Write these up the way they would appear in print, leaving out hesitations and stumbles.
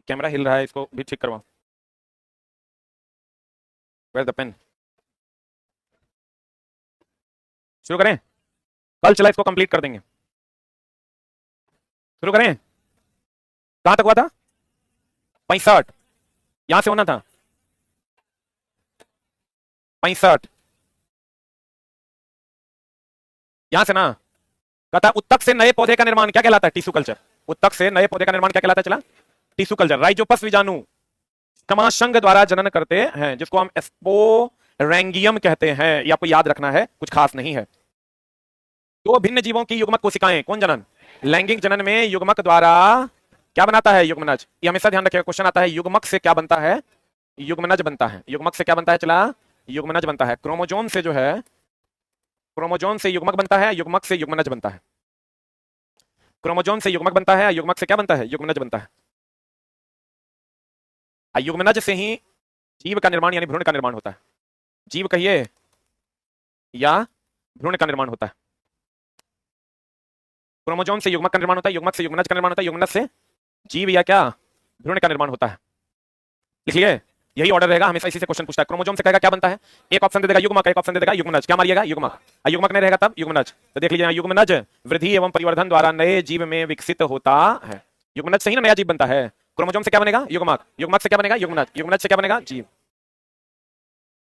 Camera हिल रहा है, इसको भी ठीक करवाओ। Where the pain. शुरू करें, कल चला इसको कंप्लीट कर देंगे। शुरू करें। कहां तक हुआ था? 65। यहां से होना था 65। यहां से ना, कहता है उत्तक से नए पौधे का निर्माण क्या कहलाता है? Tissue culture. उत्तक से नए पौधे का निर्माण क्या कहलाता है? चला, टिश्यू कल्चर। राइजोपस बीजाणु समासंग द्वारा जनन करते हैं, जिसको हम स्पोरेंगियम कहते हैं। ये आपको याद रखना है, कुछ खास नहीं है। दो भिन्न जीवों की युग्मक कोशिकाएं, कौन जनन? लैंगिक जनन में युग्मक द्वारा क्या बनाता है? युग्मनज। ये हमेशा ध्यान रखिएगा, क्वेश्चन आता है युग्मक से क्या बनता है? युग्मनज बनता है। युग्मक से क्या बनता है? चला, युग्मनज बनता है। क्रोमोजोम से जो है, क्रोमोजोम से युग्मक बनता है, युग्मक से युग्मनज बनता है। क्रोमोजोम से युग्मक बनता है, युग्मक से क्या बनता है? युग्मनज बनता है। युग्मनज से ही जीव का निर्माण यानी भ्रूण का निर्माण होता है। जीव कहिए या भ्रूण का निर्माण होता है। क्रोमोजोम से युग्मक का निर्माण होता है, युग्मक से युग्मनज का निर्माण होता है, युग्मनज से जीव या क्या? भ्रूण का निर्माण होता है। लिख लिए? यही ऑर्डर रहेगा, हमेशा इसी से क्वेश्चन पूछता है। क्रोमोजोम से कहेगा क्या बनता है? एक ऑप्शन दे देगा युग्मक, एक ऑप्शन दे देगा युग्मनज। क्या मारिएगा? युग्मक। युग्मक नहीं रहेगा तब युग्मनज। तो देख लीजिए, युग्मनज वृद्धि एवं परिवर्धन द्वारा नए जीव में विकसित होता है। युग्मनज से ही ना नया जीव बनता है। क्रोमोजोम से क्या बनेगा? युग्मक। युग्मक से क्या बनेगा? युग्मनज। युग्मनज से क्या बनेगा? जीव।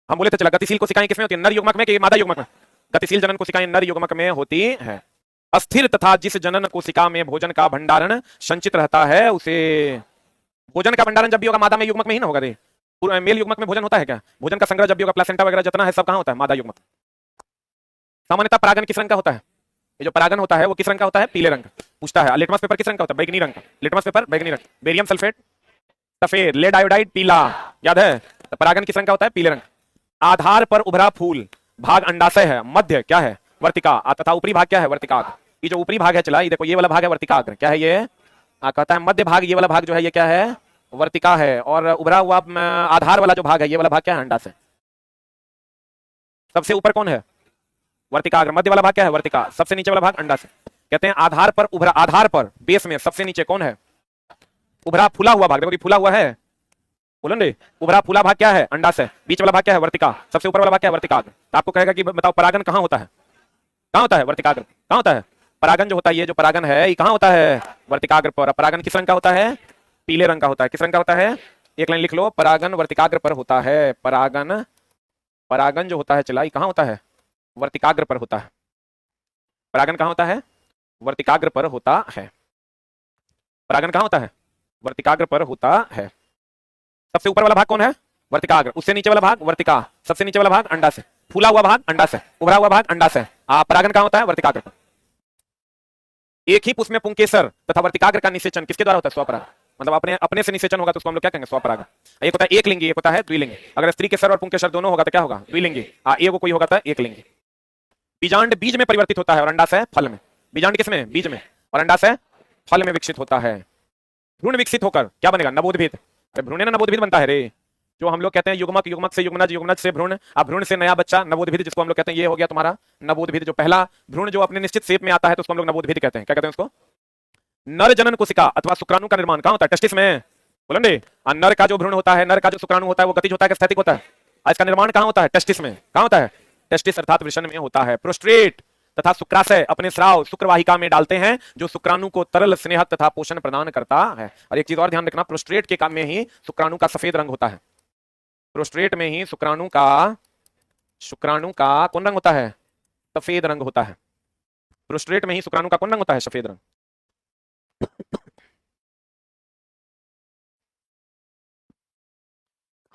हम बोले थे चला, गतिशील कोशिकाएं किसमें होती है? नर युग्मक में कि मादा युग्मक में? गतिशील जनन कोशिकाएं नर युग्मक में होती है। अस्थिर तथा जिस जनन कोशिका में भोजन का भंडारण संचित रहता है उसे, भोजन का भंडारण जब भी होगा मादा में युग्मक में ही ना होगा रे। मेल युग्मक में भोजन होता है क्या? भोजन का संग्रह जब भी होगा, प्लेसेंटा वगैरह जितना है सब कहां होता है? मादा युग्मक। सामान्यतः परागन किस रंग का होता है? ये जो परागन होता है वो किस रंग का होता है? पीले रंग का। पूछता है लिटमस पेपर किस रंग का होता है? बैगनी रंग का। लिटमस पेपर बैगनी रंग। बेरियम सल्फेट सफेद, लेड आयोडाइड पीला। याद है? तो परागन किस रंग का होता है? पीले रंग। आधार पर उभरा फूल भाग अंडाशय है, मध्य क्या है? वर्तिका, तथा ऊपरी भाग क्या है? वर्तिकाग्र। ये जो ऊपरी भाग है चला, ये देखो, ये वाला भाग है वर्तिकाग्र। क्या है ये? कहता है मध्य भाग, ये वाला भाग जो है ये क्या है? वर्तिका है। और उभरा हुआ आधार वाला जो भाग है, ये वाला भाग क्या है? अंडाशय। सबसे ऊपर कौन है? वर्तिकाग्र। मध्य वाला भाग क्या है? वर्तिका। सबसे नीचे वाला भाग अंडाशय। कहते हैं आधार पर उभरा, आधार पर बेस में सबसे नीचे कौन है? उभरा फूला हुआ भाग। देखो फूला हुआ है, बोलो रे। उभरा फूला भाग क्या है? अंडाशय। बीच वाला भाग क्या है? वर्तिका। सबसे ऊपर वाला भाग क्या है? वर्तिकाग्र। तो आपको कहेगा कि बताओ परागन कहां होता है? कहां होता है? वर्तिकाग्र। कहां होता है परागन? जो होता है, ये जो परागन है ये कहां होता है? वर्तिकाग्र पर। परागन किस रंग का होता है? पीले रंग का होता है। किस रंग का होता है? एक लाइन लिख लो, परागन वर्तिकाग्र पर होता है। परागन, परागन जो होता है चला, ये कहां होता है? वर्तिकाग्र पर होता है। परागन कहां होता है? वर्तिकाग्र पर होता है। परागन कहां होता है? वर्तिकाग्र पर होता है। सबसे ऊपर वाला भाग कौन है? वर्तिकाग्र। उससे नीचे वाला भाग वर्तिका। सबसे नीचे वाला भाग अंडाशय। फूला हुआ भाग अंडाशय, उभरा हुआ भाग अंडाशय। परागन कहां होता है? वर्तिकाग्र पर। एक ही पुष्प में पुंकेसर तथा वर्तिकाग्र का निषेचन किसके द्वारा होता है? स्वपराग। मतलब अपने अपने से निषेचन होगा तो उसको हम लोग क्या कहेंगे? स्वपराग। एक होता है एक लिंगी, एक होता है द्विलिंगी। अगर स्त्री के सर और पुंकेसर दोनों होगा तो क्या होगा? द्विलिंगी। एक कोई होगा तो एक लिंगी। बीजांड बीज में परिवर्तित होता है और अंडाशय फल में। बीजांड किसमें? बीज में। और अंडाशय फल में विकसित होता है। भ्रूण विकसित होकर क्या बनेगा? नवोद्भिद। अरे भ्रूण ना नवोद्भिद बनता है रे। जो हम लोग कहते हैं युग्मक, युग्मक से युग्मनज, युग्मनज से भ्रूण, अब भ्रूण से नया बच्चा, नवोद्भिद, जिसको हम लोग कहते हैं ये हो गया तुम्हारा नवोद्भिद। जो पहला भ्रूण जो अपने निश्चित शेप में आता है तो उसको हम लोग नवोद्भिद कहते हैं। क्या कहते हैं उसको? नर जनन कोशिका अथवा शुक्राणु का निर्माण कहां होता है? टेस्टिस में। बोलो रे। नर का जो भ्रूण होता है, नर का जो शुक्राणु होता है, वो गतिज होता है कि स्थैतिक होता है? इसका निर्माण कहां होता है? टेस्टिस में। कहां होता है? टेस्टिस अर्थात वृषण में होता है। प्रोस्ट्रेट तथा शुक्राशय अपने स्राव शुक्रवाहिका में डालते हैं, जो शुक्राणु को तरल, स्नेहक तथा पोषण प्रदान करता है। और एक चीज और ध्यान रखना, प्रोस्ट्रेट के काम में ही शुक्राणु का सफेद रंग होता है। प्रोस्ट्रेट में ही शुक्राणु का कौन रंग होता है? सफेद रंग होता है। प्रोस्ट्रेट में ही शुक्राणु का कौन रंग होता है? सफेद रंग।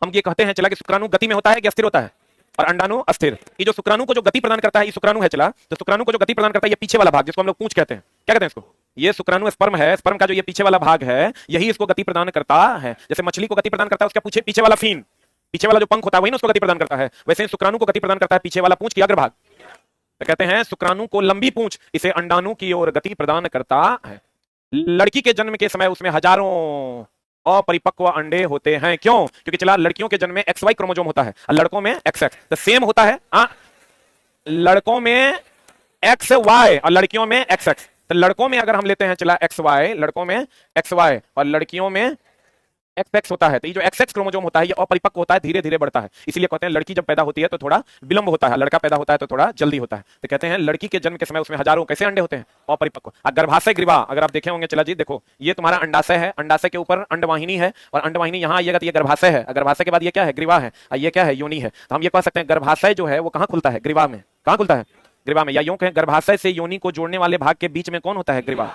हम ये कहते हैं चला कि शुक्राणु गति में होता है कि अस्थिर होता है? और अंडाणु अस्थिर। ये जो शुक्राणु को जो गति प्रदान करता है, ये शुक्राणु है चला, तो शुक्राणु को जो गति प्रदान करता है ये पीछे वाला भाग, जिसको हम लोग पूंछ कहते हैं। क्या कहते हैं इसको? ये शुक्राणु स्पर्म है, स्पर्म का जो ये पीछे वाला भाग है यही इसको गति प्रदान करता है। जैसे मछली को गति प्रदान करता है उसका पीछे वाला फिन, पीछे वाला जो पंख होता है वही ना उसको गति प्रदान करता है। वैसे शुक्राणु को गति प्रदान करता है पीछे वाला पूंछ की अग्रभाग। तो कहते हैं शुक्राणु को लंबी पूंछ इसे अंडाणु की ओर गति प्रदान करता है। लड़की के जन्म के समय उसमें हजारों अपरिपक्व अंडे होते हैं। क्यों? क्योंकि चला लड़कियों के जन्म में XY क्रोमोसोम होता है और लड़कों में XX। तो सेम होता है, लड़कों में XY और लड़कियों में XX। तो लड़कों में अगर हम लेते हैं चला XY, लड़कों में XY और लड़कियों में XX होता है, तो ये जो XX क्रोमोसोम होता है ये अपरिपक्व होता है, धीरे धीरे बढ़ता है। इसीलिए कहते हैं लड़की जब पैदा होती है तो थोड़ा विलंब होता है, लड़का पैदा होता है तो थोड़ा जल्दी होता है। तो कहते हैं लड़की के जन्म के समय उसमें हजारों कैसे अंडे होते हैं, अपरिपक्व। गर्भाशय ग्रीवा अगर आप देखे होंगे, चला जी देखो, ये तुम्हारा अंडाशय है, अंडाशय के ऊपर अंडवाहिनी है, और अंडवाहिनी यहाँ आइएगा तो ये गर्भाशय है, गर्भाशय के बाद ये क्या है, ग्रीवा है, ये क्या है, योनि है। तो हम ये कह सकते हैं गर्भाशय जो है वो कहाँ खुलता है, ग्रीवा में। कहाँ खुलता है, ग्रीवा में। या यूं कहें गर्भाशय से योनि को जोड़ने वाले भाग के बीच में कौन होता है, ग्रीवा।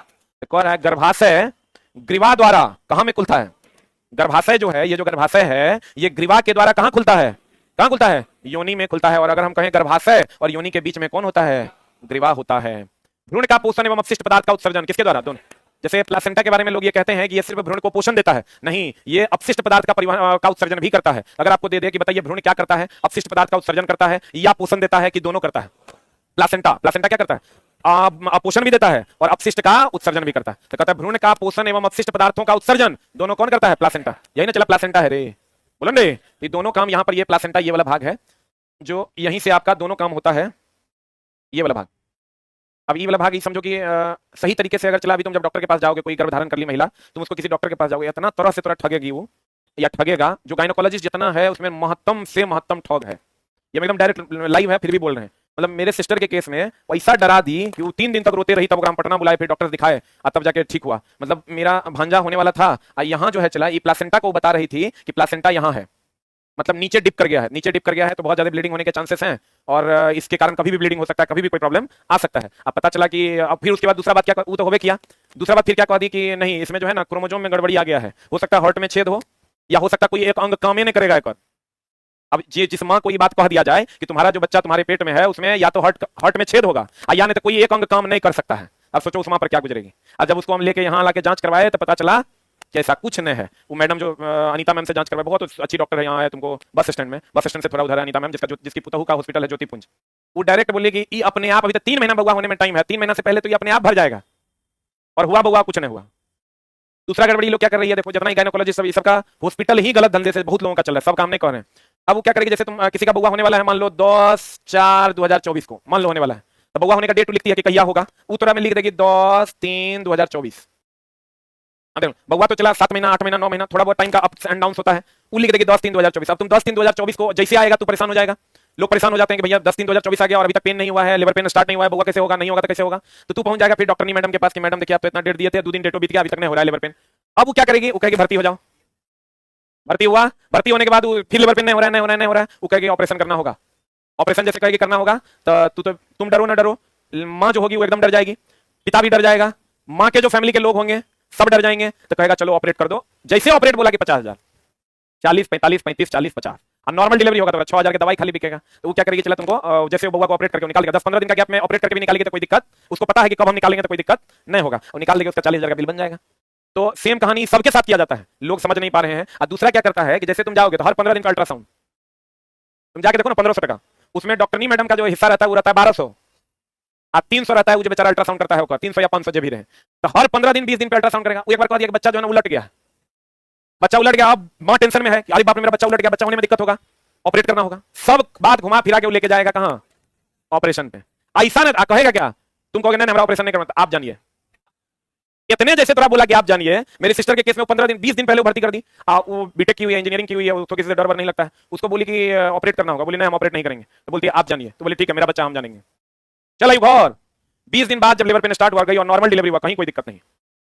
तो कह रहा है गर्भाशय ग्रीवा द्वारा कहां में खुलता है, गर्भाशय जो है, ये जो गर्भाशय है ये ग्रीवा के द्वारा कहां खुलता है, कहां खुलता है, योनि में खुलता है। और अगर हम कहें गर्भाशय और योनि के बीच में कौन होता है, ग्रीवा होता है। भ्रूण का पोषण एवं अपशिष्ट पदार्थ का उत्सर्जन किसके द्वारा, दोनों। जैसे प्लासेंटा के बारे में लोग ये कहते हैं कि ये सिर्फ भ्रूण को पोषण देता है, नहीं, ये अपशिष्ट पदार्थ का परिवहन का उत्सर्जन भी करता है। अगर आपको दे दे कि बताइए भ्रूण क्या करता है, अपशिष्ट पदार्थ का उत्सर्जन करता है या पोषण देता है, कि दोनों करता है। प्लासेंटा क्या करता है, पोषण भी देता है और अपशिष्ट का उत्सर्जन भी करता है। तो कहता है भ्रूण का पोषण एवं अपशिष्ट पदार्थों का उत्सर्जन दोनों कौन करता है, प्लासेंटा। यही ना चला प्लासेंटा है रे, बोलो रे, ये दोनों काम यहाँ पर, ये प्लासेंटा ये वाला भाग है जो यहीं से आपका दोनों काम होता है, ये वाला भाग। अब ये वाला भाग ये समझो कि सही तरीके से अगर चला, अभी तुम जब डॉक्टर के पास जाओगे, कोई गर्भधारण कर ली महिला, तुम उसको किसी डॉक्टर के पास जाओगे, इतना तरह से तरह ठगेगी वो, या ठगेगा, जो गायनोकोलॉजिस्ट जितना है उसमें महत्तम से महत्तम ठग है। ये एकदम डायरेक्ट लाइव है, फिर भी बोल रहे हैं। मतलब मेरे सिस्टर के केस में पैसा डरा दी कि वो 3 दिन तक रोते रही, तब ग्राम पटना बुलाए, फिर डॉक्टर दिखाए, तब जाके ठीक हुआ। मतलब मेरा भांजा होने वाला था, यहाँ जो है चला, ये प्लासेंटा को बता रही थी कि प्लासेंटा यहाँ है, मतलब नीचे डिप कर गया है, नीचे डिप कर गया है, तो बहुत ज्यादा ब्लीडिंग होने के चांसेस हैं, और इसके कारण कभी भी ब्लीडिंग हो सकता है, कभी भी कोई प्रॉब्लम आ सकता है। अब पता चला कि अब फिर उसके बाद दूसरा बात क्या, वो तो होवे किया, दूसरा बात फिर क्या कह दी कि नहीं, इसमें जो है ना क्रोमोसोम में गड़बड़ी आ गया है, हो सकता है हार्ट में छेद हो, या हो सकता है कोई एक अंग काम ही नहीं करेगा एक। अब ये जिस माँ को ये बात कह दिया जाए कि तुम्हारा जो बच्चा तुम्हारे पेट में है उसमें या तो हार्ट में छेद होगा, या नहीं तो कोई एक अंग काम नहीं कर सकता है। अब सोचो उस माँ पर क्या गुजरेगी। अब जब उसको हम लेके यहाँ लाके जांच करवाए तो पता चला कि ऐसा कुछ नहीं है। वो मैडम जो अनीता मैम से जांच करवाए, बहुत अच्छी डॉक्टर है, यहाँ है तुमको बस स्टैंड में, बस स्टैंड से थोड़ा उधर है अनीता मैम, जिसकी पुतहू का हॉस्पिटल है ज्योतिपुंज। वो डायरेक्ट बोले कि ये अपने आप, अभी तो 3 महीना बउआ होने में टाइम है, 3 महीना से पहले तो ये अपने आप भर जाएगा, और हुआ बउआ कुछ नहीं हुआ। दूसरा गड़बड़ी लोग क्या कर रही है, देखो जितना ही गायनोकोलॉजिस्ट सब, सबका हॉस्पिटल ही गलत धंधे से बहुत लोगों का चल रहा है, सब काम नहीं कर रहे हैं। अब वो क्या करेगी, जैसे तुम किसी का बउआ होने वाला है, मान लो 10/4/2024 को मान लो होने वाला है, तो बउआ होने का डेट लिखती है कि कहिया होगा, उत्तरा में लिख देगी 10/3/2024। बउआ तो चला 7 महीना 8 महीना 9 महीना, थोड़ा बहुत टाइम का अप्स एंड डाउन होता है, वो लिख देगी 10/3/2024। अब तुम 10/3/2024 को जैसे आएगा तो परेशान हो जाएगा, लोग परेशान हो जाते हैं कि भैया 10/3/2024 आ गया और अभी तक पेन नहीं हुआ है, लिवर पेन स्टार्ट नहीं हुआ है, बउआ कैसे होगा, नहीं होगा तो कैसे होगा। तो तू पहुंच जाएगा फिर डॉक्टर मैडम के पास कि मैडम देखिए आप तो इतना डेट दिए थे, 2 दिन डेटो बीत गया, अभी तक नहीं हो रहा है लिवर पेन। अब वो क्या करेगी, वो कहेगी भर्ती हो जाओ, भर्ती हुआ, भर्ती होने के बाद फिर लिवर पेन नहीं हो रहा है, नहीं हो रहा है, नहीं हो रहा है, वो कहेगी ऑपरेशन करना होगा। ऑपरेशन जैसे कहेगी करना होगा तो तुम डरो ना डरो, माँ जो होगी वो एकदम डर जाएगी, पिता भी डर जाएगा, माँ के जो फैमिली के लोग होंगे सब डर जाएंगे, तो कहेगा चलो ऑपरेट कर दो। जैसे ऑपरेट बोला कि 50,000, 40, 45, 35, 40, 50, और नॉर्मल डिलीवरी होगा तो 6,000 की दवाई खाली बिकेगा। तो वो क्या करेगी, चला तुमको जैसे बउआ को ऑपरेट करके निकाल देगा, 10-15 दिन का गैप में ऑपरेट करके भी निकालेगी तो कोई दिक्कत, उसको पता है कि कब हम निकालेंगे तो कोई दिक्कत नहीं होगा, और निकाल देगी, उसका 40,000 का बिल बन जाएगा। तो सेम कहानी सबके साथ किया जाता है, लोग समझ नहीं पा रहे हैं। और दूसरा क्या करता है कि जैसे तुम जाओगे तो हर 15 दिन का अल्ट्रासाउंड तुम जाके देखो ना, 1500 टका, उसमें डॉक्टरनी मैडम का जो हिस्सा रहता है वो रहता है 1200, और 300 रहता है वो जो बेचारा अल्ट्रासाउंड करता है होगा 300 या 500 जो भी रहे। तो हर 15 दिन 20 दिन पे अल्ट्रासाउंड करेगा। एक बार कह दिया कि बच्चा जो है ना उलट गया, बच्चा उलट गया, अब मां टेंशन में है कि अरे बाप रे मेरा बच्चा उलट गया, बच्चा होने में दिक्कत होगा, ऑपरेट करना होगा, सब बात घुमा फिरा के वो लेके जाएगा कहां, ऑपरेशन पे। ऐसा ना कहेगा क्या, तुम कहोगे नहीं हमारा ऑपरेशन नहीं करना, आप जानिए इतने जैसे तोरा बोला कि आप जानिए, मेरे सिस्टर के केस में 15 दिन 20 दिन पहले भर्ती कर दी, वो बीटेक की हुई है, इंजीनियरिंग की हुई है, उसको किसी से डर नहीं लगता है, उसको बोली कि ऑपरेट करना होगा, बोली नहीं हम ऑपरेट नहीं करेंगे, तो बोलती है आप जानिए, तो बोली ठीक है मेरा बच्चा हम जानेंगे। चलो घर 20 दिन बाद जब लेबर पेन स्टार्ट हुआ गई और नॉर्मल डिलीवरी हुआ, कहीं कोई दिक्कत नहीं।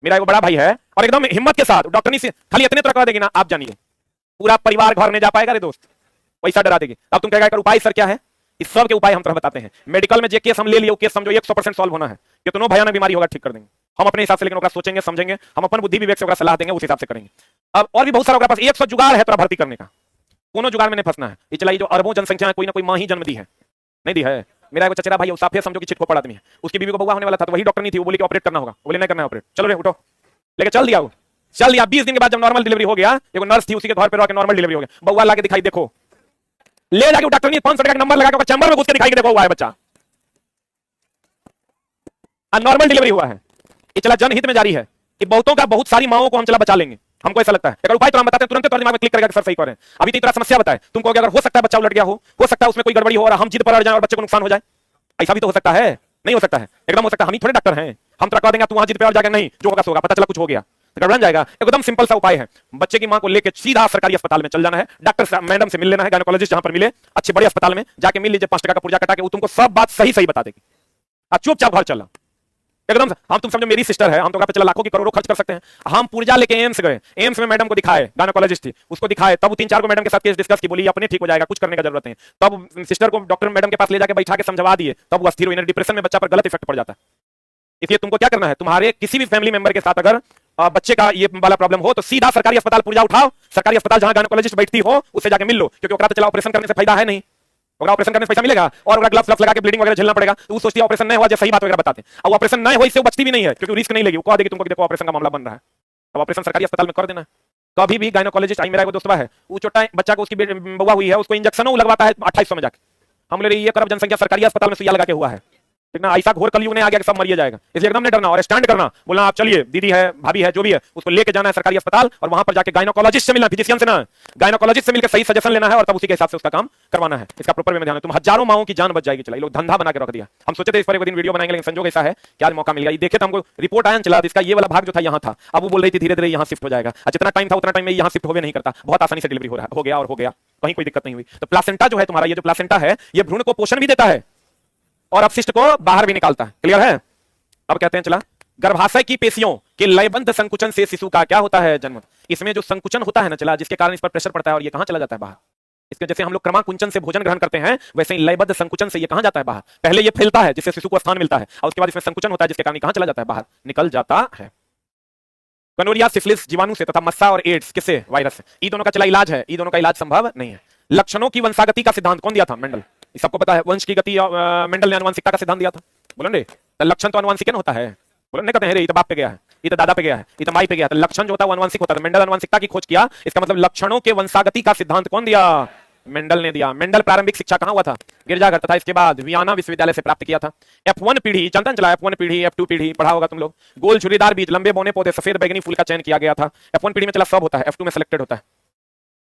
मेरा एक बड़ा भाई है और एकदम हिम्मत के साथ डॉक्टर से खाली इतने तरह कह देगी ना आप जानिए, पूरा परिवार घर नहीं जा पाएगा रे दोस्त, पैसा डरा देगी। अब तुम कहेगा उपाय सर क्या है, इस सब के उपाय हम तरह बताते हैं। मेडिकल में जो केस हम ले लिए केस समझो 100% सॉल्व होना है, कितनों भयानक बीमारी होगा ठीक कर देंगे हम अपने हिसाब से, लेकिन सोचेंगे समझेंगे, हम अपन बुद्धि विवेक से सलाह देंगे, उस हिसाब से करेंगे। अब और भी बहुत सारा पास 100 जुगाड़ है भर्ती करने का, कोनो जुगाड़ में नहीं फंसना है। ये चला जो अरबों जनसंख्या है, कोई ना कोई माँ ही जन्म दी है, नहीं दी है। मेरा एक चचेरा भाई साफे समझो कि चिटको पड़ा आदमी है, उसकी बीवी को बउआ होने वाला था, तो वही डॉक्टर नहीं थी, वो बोली कि ऑपरेट करना होगा, बोले नहीं करना है ऑपरेट, चलो रे उठो, लेके चल दिया। 20 दिन के बाद जब नॉर्मल डिलीवरी हो गया, एक नर्स थी उसी के घर पे रह के नॉर्मल डिलीवरी हो गया, बउआ लाके दिखाई, देखो ले जाके डॉक्टर ने 500 का नंबर लगा के चैम्बर में घुस के दिखाई, देखो हुआ है बच्चा, नॉर्मल डिलीवरी हुआ है। ये चला जनहित में जारी है कि बहुतों का, बहुत सारी माओं को हम चला बचा लेंगे, हमको ऐसा लगता है। अगर उपाय तो हम बताते हैं तुरंत तुम्हारे दिमाग में क्लिक करेगा कि सर सही कर रहे हैं। अभी तो समस्या बताए, तुम कहोगे अगर हो सकता है बच्चा उलट गया हो सकता है उसमें कोई गड़बड़ी हो और हम जिद पर अड़ जाए और बच्चे को नुकसान हो जाए, ऐसा भी तो हो सकता है, नहीं हो सकता है, एकदम हो सकता है। हम ही थोड़े डॉक्टर हैं, हम तो कह देंगे तू वहां जिद पे अड़ जाएगा, नहीं जो होगा सो होगा, पता चला कुछ हो गया, तो गड़बड़ जाएगा। एकदम सिंपल सा उपाय है, बच्चे की मां को लेकर सीधा सरकारी अस्पताल में चल जाना है, डॉक्टर मैडम से मिल लेना है, गायनोकोलॉजिस्ट जहां पर मिले अच्छे बड़े अस्पताल में जाके मिल लीजिए, 5 टका का पुर्जा कटा के वो तुमको सब बात सही सही बता देगी। चुपचाप घर चलना एकदम। हम तुम समझो मेरी सिस्टर है, हम तो पे चला लाखों की करोड़ों खर्च कर सकते हैं। हम पुर्जा लेके एम्स गए, एम्स में मैडम को दिखाए, गायनोकोलॉजिस्ट थी, उसको दिखाए, तब 3-4 को मैडम के साथ केस डिस्कस की, बोली अपने ठीक हो जाएगा, कुछ करने का जरूरत नहीं। तब सिस्टर को डॉक्टर मैडम के पास ले जाके बैठा के समझवा दिए, तब वो अस्थिर हुई। डिप्रेशन में बच्चा पर गलत इफेक्ट पड़ जाता है। इसलिए तुमको क्या करना है, तुम्हारे किसी भी फैमिली मेंबर के साथ अगर बच्चे का ये वाला प्रॉब्लम हो तो सीधा सरकारी अस्पताल पुर्जा उठाओ, सरकारी अस्पताल जहां गायनोकोलॉजिस्ट बैठती हो उससे जाके मिल लो, क्योंकि ओकरा तो चला ऑपरेशन करने से फायदा है नहीं, ओकरा ऑपरेशन करने से पैसा मिलेगा और ओकरा ग्लव्स लगा के ब्लीडिंग वगैरह झेलना पड़ेगा। तो वो सोचती है ऑपरेशन नहीं हुआ, जैसे सही बात वगैरह बताते हैं, और ऑपरेशन नहीं हो इससे बचती भी नहीं है, क्योंकि रिस्क नहीं लेगी, वो कह देगी तुमको कि देखो ऑपरेशन का मामला बन रहा है। अब ऑपरेशन सरकारी अस्पताल में कर देना। कभी भी गायनोकोलॉजिस्ट, आई मेरा एक दोस्त है, वो छोटा बच्चा को उसकी बउआ हुई है, उसको इंजेक्शन लगवाता है 2800 में जाके। हम लोग ये करब जनसंख्या सरकारी अस्पताल में सुइया लगा के हुआ है, ठीक ना। ऐसा घोर कलयुग ने आ गया कि सब मरिए जाएगा, इसलिए एकदम नहीं डरना और स्टैंड करना, बोलना आप चलिए, दीदी है, भाभी है, जो भी है, उसको लेके जाना है सरकारी अस्पताल और वहां पर जाके गायनोकोलॉजिस्ट से मिलना, फिजिशियन से ना, गायनोकोलॉजिस्ट से मिलकर सही सजेशन लेना है और तब उसी के हिसाब से उसका काम करवाना है। इसका प्रॉपर वे में ध्यान है, तुम हजारों माओं की जान बच जाएगी। चला लोग धंधा बना के रख दिया। हम सोचे थे इस पर एक दिन वीडियो बनाएंगे, लेकिन संजोग ऐसा है कि आज मौका मिल गया। देखे तो हमको रिपोर्ट आया चला, इसका ये वाला भाग जो था यहाँ था, अब वो बोल रही थी धीरे धीरे यहाँ शिफ्ट हो जाएगा। जितना टाइम था उतना टाइम में यहाँ शिफ्ट होवे नहीं करता, बहुत आसानी से डिलीवरी हो गया और हो गया, कहीं कोई दिक्कत नहीं हुई। तो प्लासेंटा जो है तुम्हारा, ये जो प्लासेंटा है, ये भ्रूण को पोषण भी देता है और अपशिष्ट को बाहर भी निकालता है। क्लियर है? अब कहते हैं चला, गर्भाशय की पेशियों के लयबद्ध संकुचन से शिशु का क्या होता है, जन्म। इसमें जो संकुचन होता है ना चला, जिसके कारण इस पर प्रेशर पड़ता है और ये कहां चला जाता है, बाहर। इसके जैसे हम लोग क्रमाकुंचन से भोजन ग्रहण करते हैं, वैसे ही लयबद्ध संकुचन से ये कहां जाता है, बाहर। पहले ये फैलता है जिससे शिशु को स्थान मिलता है, और उसके बाद इसमें संकुचन होता है जिसके कारण कहां चला जाता है, बाहर निकल जाता है। गनोरिया, सिफिलिस जीवाणु से तथा मस्सा और एड्स किससे, वायरस से। ये दोनों का चला इलाज है, ये दोनों का इलाज संभव नहीं है। लक्षणों की वंशागति का सिद्धांत कौन दिया था, मेंडल। सबको पता है, वंश की गति मेंडल ने आनुवंशिकता का सिद्धांत दिया था। बोलो रे, तो लक्षण तो आनुवंशिक होता है। बोलो नहीं कहते हैं रे, ये तो बाप पे गया है, ये तो दादा पे गया है, ये तो माई पे गया है। तो लक्षण जो होता है वो आनुवंशिक होता है। मेंडल आनुवंशिकता की खोज किया, इसका मतलब लक्षणों के वंशागति का सिद्धांत कौन दिया, मेंडल ने दिया। मेंडल प्रारंभिक शिक्षा कहां हुआ था, गिरजाघर, तथा इसके बाद वियना विश्वविद्यालय से प्राप्त किया था। F1 पीढ़ी चंदन चला, F1 पीढ़ी, F2 पीढ़ी पढ़ा होगा तुम लोग। गोल झुर्रीदार बीज, लंबे बौने पौधे, सफेद बैगनी फूल का चयन किया गया था। F1 पीढ़ी में चला सब होता है, F2 में सिलेक्टेड होता है।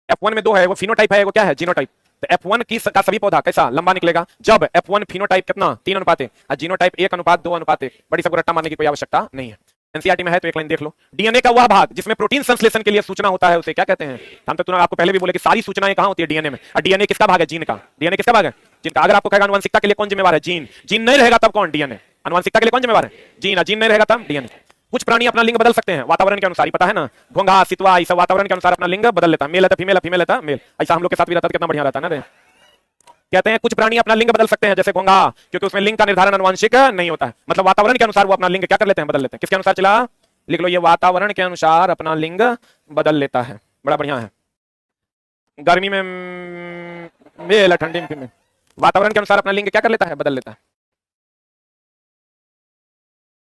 F1 में 2 है, वो फिनोटाइप है, वो क्या है, जीनोटाइप। तो F1 का सभी पौधा कैसा लंबा निकलेगा, जब F1 फिनोटाइप कितना 3:1 और जीनोटाइप 1:2:1। बड़ी सब रट्टा मारने की कोई आवश्यकता नहीं है, एनसीईआरटी में है तो एक लाइन देख लो। डीएनए का वह भाग जिसमें प्रोटीन संश्लेषण के लिए सूचना होता है उसे क्या कहते हैं। हम तो आपको पहले भी बोले कि सारी सूचनाएं कहां होती है, डीएनए में। और डीएनए किसका भाग है, जीन का। डीएनए किसका भाग है, जीन का। अगर आपको कहेगा आनुवंशिकता के लिए कौन जिम्मेवार है, जीन। जीन नहीं रहेगा तब कौन, डीएनए। आनुवंशिकता के लिए कौन जिम्मेवार है, जीन। जीन नहीं रहेगा तब डीएनए। कुछ प्राणी अपना लिंग बदल सकते हैं वातावरण के अनुसार, ही पता है ना, घोंघा, सितवा, ये सब वातावरण के अनुसार अपना लिंग बदल लेता है। मेल है तो फीमेल, फीमेल है तो मेल। ऐसा हम लोग के साथ भी रहता है, कितना बढ़िया रहता है ना। कहते हैं कुछ प्राणी अपना लिंग बदल सकते हैं, जैसे घोंघा, क्योंकि उसमें लिंग का निर्धारण आनुवंशिक नहीं होता है। मतलब वातावरण के अनुसार वो अपना लिंग क्या कर लेते हैं, बदल लेते हैं। किसके अनुसार चला, लिख लो, ये वातावरण के अनुसार अपना लिंग बदल लेता है। बड़ा बढ़िया है। गर्मी में मेल, ठंडी में फीमेल, वातावरण के अनुसार अपना लिंग क्या कर लेता है, बदल लेता है।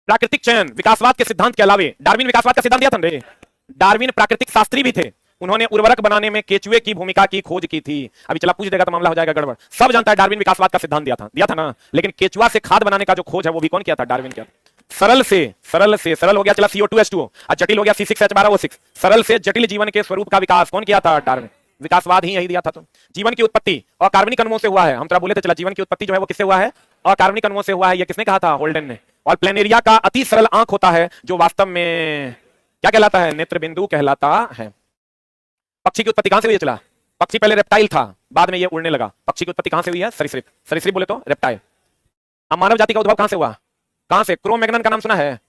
प्राकृतिक चयन विकासवाद के सिद्धांत के अलावे, डार्विन विकासवाद का सिद्धांत दिया था रे। डार्विन प्राकृतिक शास्त्री भी थे, उन्होंने उर्वरक बनाने में केचुए की भूमिका की खोज की थी। अभी चला पूछ देगा तो मामला हो जाएगा गड़बड़। सब जानता है डार्विन विकासवाद का सिद्धांत दिया था ना, लेकिन केचुआ से खाद बनाने का जो खोज है वो भी कौन किया था, डार्विन किया। सरल हो गया चला CO2H2O, और जटिल हो गया C6H12O6। सरल से जटिल जीवन के स्वरूप का विकास कौन किया था, डार्विन। विकासवाद ही यही दिया था। तो जीवन की उत्पत्ति अकार्बनिक अणुओं से हुआ है। हम तो बोले थे चला, जीवन की उत्पत्ति जो है वो किससे हुआ है, अकार्बनिक अणुओं से हुआ है। ये किसने कहा था, होल्डन ने। और प्लेनेरिया का अति सरल आंख होता है, जो वास्तव में क्या कहलाता है, नेत्र बिंदु कहलाता है। पक्षी की उत्पत्ति कहां से हुई है, चला। पक्षी पहले रेप्टाइल था, बाद में ये उड़ने लगा। पक्षी की उत्पत्ति कहां से हुई है, सरीसृप। सरीसृप बोले तो रेप्टाइल। अब मानव जाति का उद्भव कहां से हुआ, कहां से, क्रो-मैग्नन का नाम सुना है।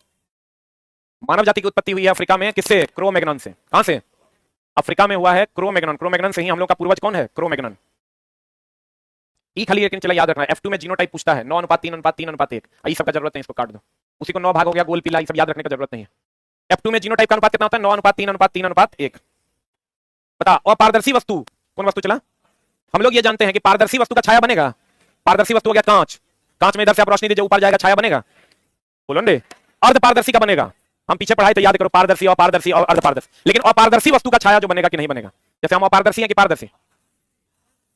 मानव जाति की उत्पत्ति हुई है अफ्रीका में, किससे, क्रो-मैग्नन से। कहां से, अफ्रीका में हुआ है क्रो-मैग्नन। क्रो-मैग्नन से ही हम लोग का पूर्वज कौन है, क्रो-मैग्नन। ई खाली लेकिन चला याद रखना, F2 में जीनोटाइप पूछता है, 9:3:3:1। ये सब का जरूरत नहीं, इसको काट दो। उसी को 9 भाग हो गया, गोल पीला, ये सब याद रखने का जरूरत नहीं है। F2 में जीनोटाइप का अनुपात कितना होता है, 9:3:3:1। बता, अपारदर्शी वस्तु कौन वस्तु चला। हम लोग ये जानते हैं कि पारदर्शी वस्तु का छाया बनेगा। पारदर्शी वस्तु हो गया कांच। कांच में इधर से आप रोशनी दीजिए, ऊपर जाएगा, छाया बनेगा। बोलो रे, अर्धपारदर्शी का बनेगा। हम पीछे पढ़ाई तो याद करो, पारदर्शी, अपारदर्शी और अर्धपारदर्शी। लेकिन अपारदर्शी वस्तु का छाया जो बनेगा कि नहीं बनेगा, जैसे हम अपारदर्शी है कि पारदर्शी,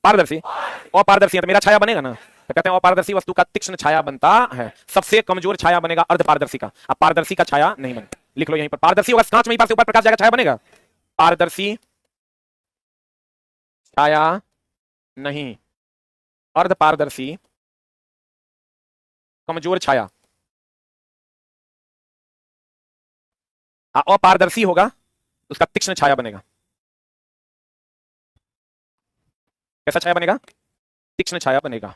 पारदर्शी, अपारदर्शी है तो मेरा छाया बनेगा ना। तो कहते हैं अपारदर्शी वस्तु का तीक्ष्ण छाया बनता है, सबसे कमजोर छाया बनेगा अर्धपारदर्शी का। अब पारदर्शी का छाया नहीं बनेगा, लिख लो यहीं पर। पारदर्शी होगा कांच में ऊपर प्रकाश जाएगा, छाया बनेगा। पारदर्शी छाया नहीं, अर्धपारदर्शी कमजोर छाया। अपारदर्शी होगा उसका तीक्ष्ण छाया बनेगा। कैसा छाया बनेगा? तीक्ष्ण छाया बनेगा।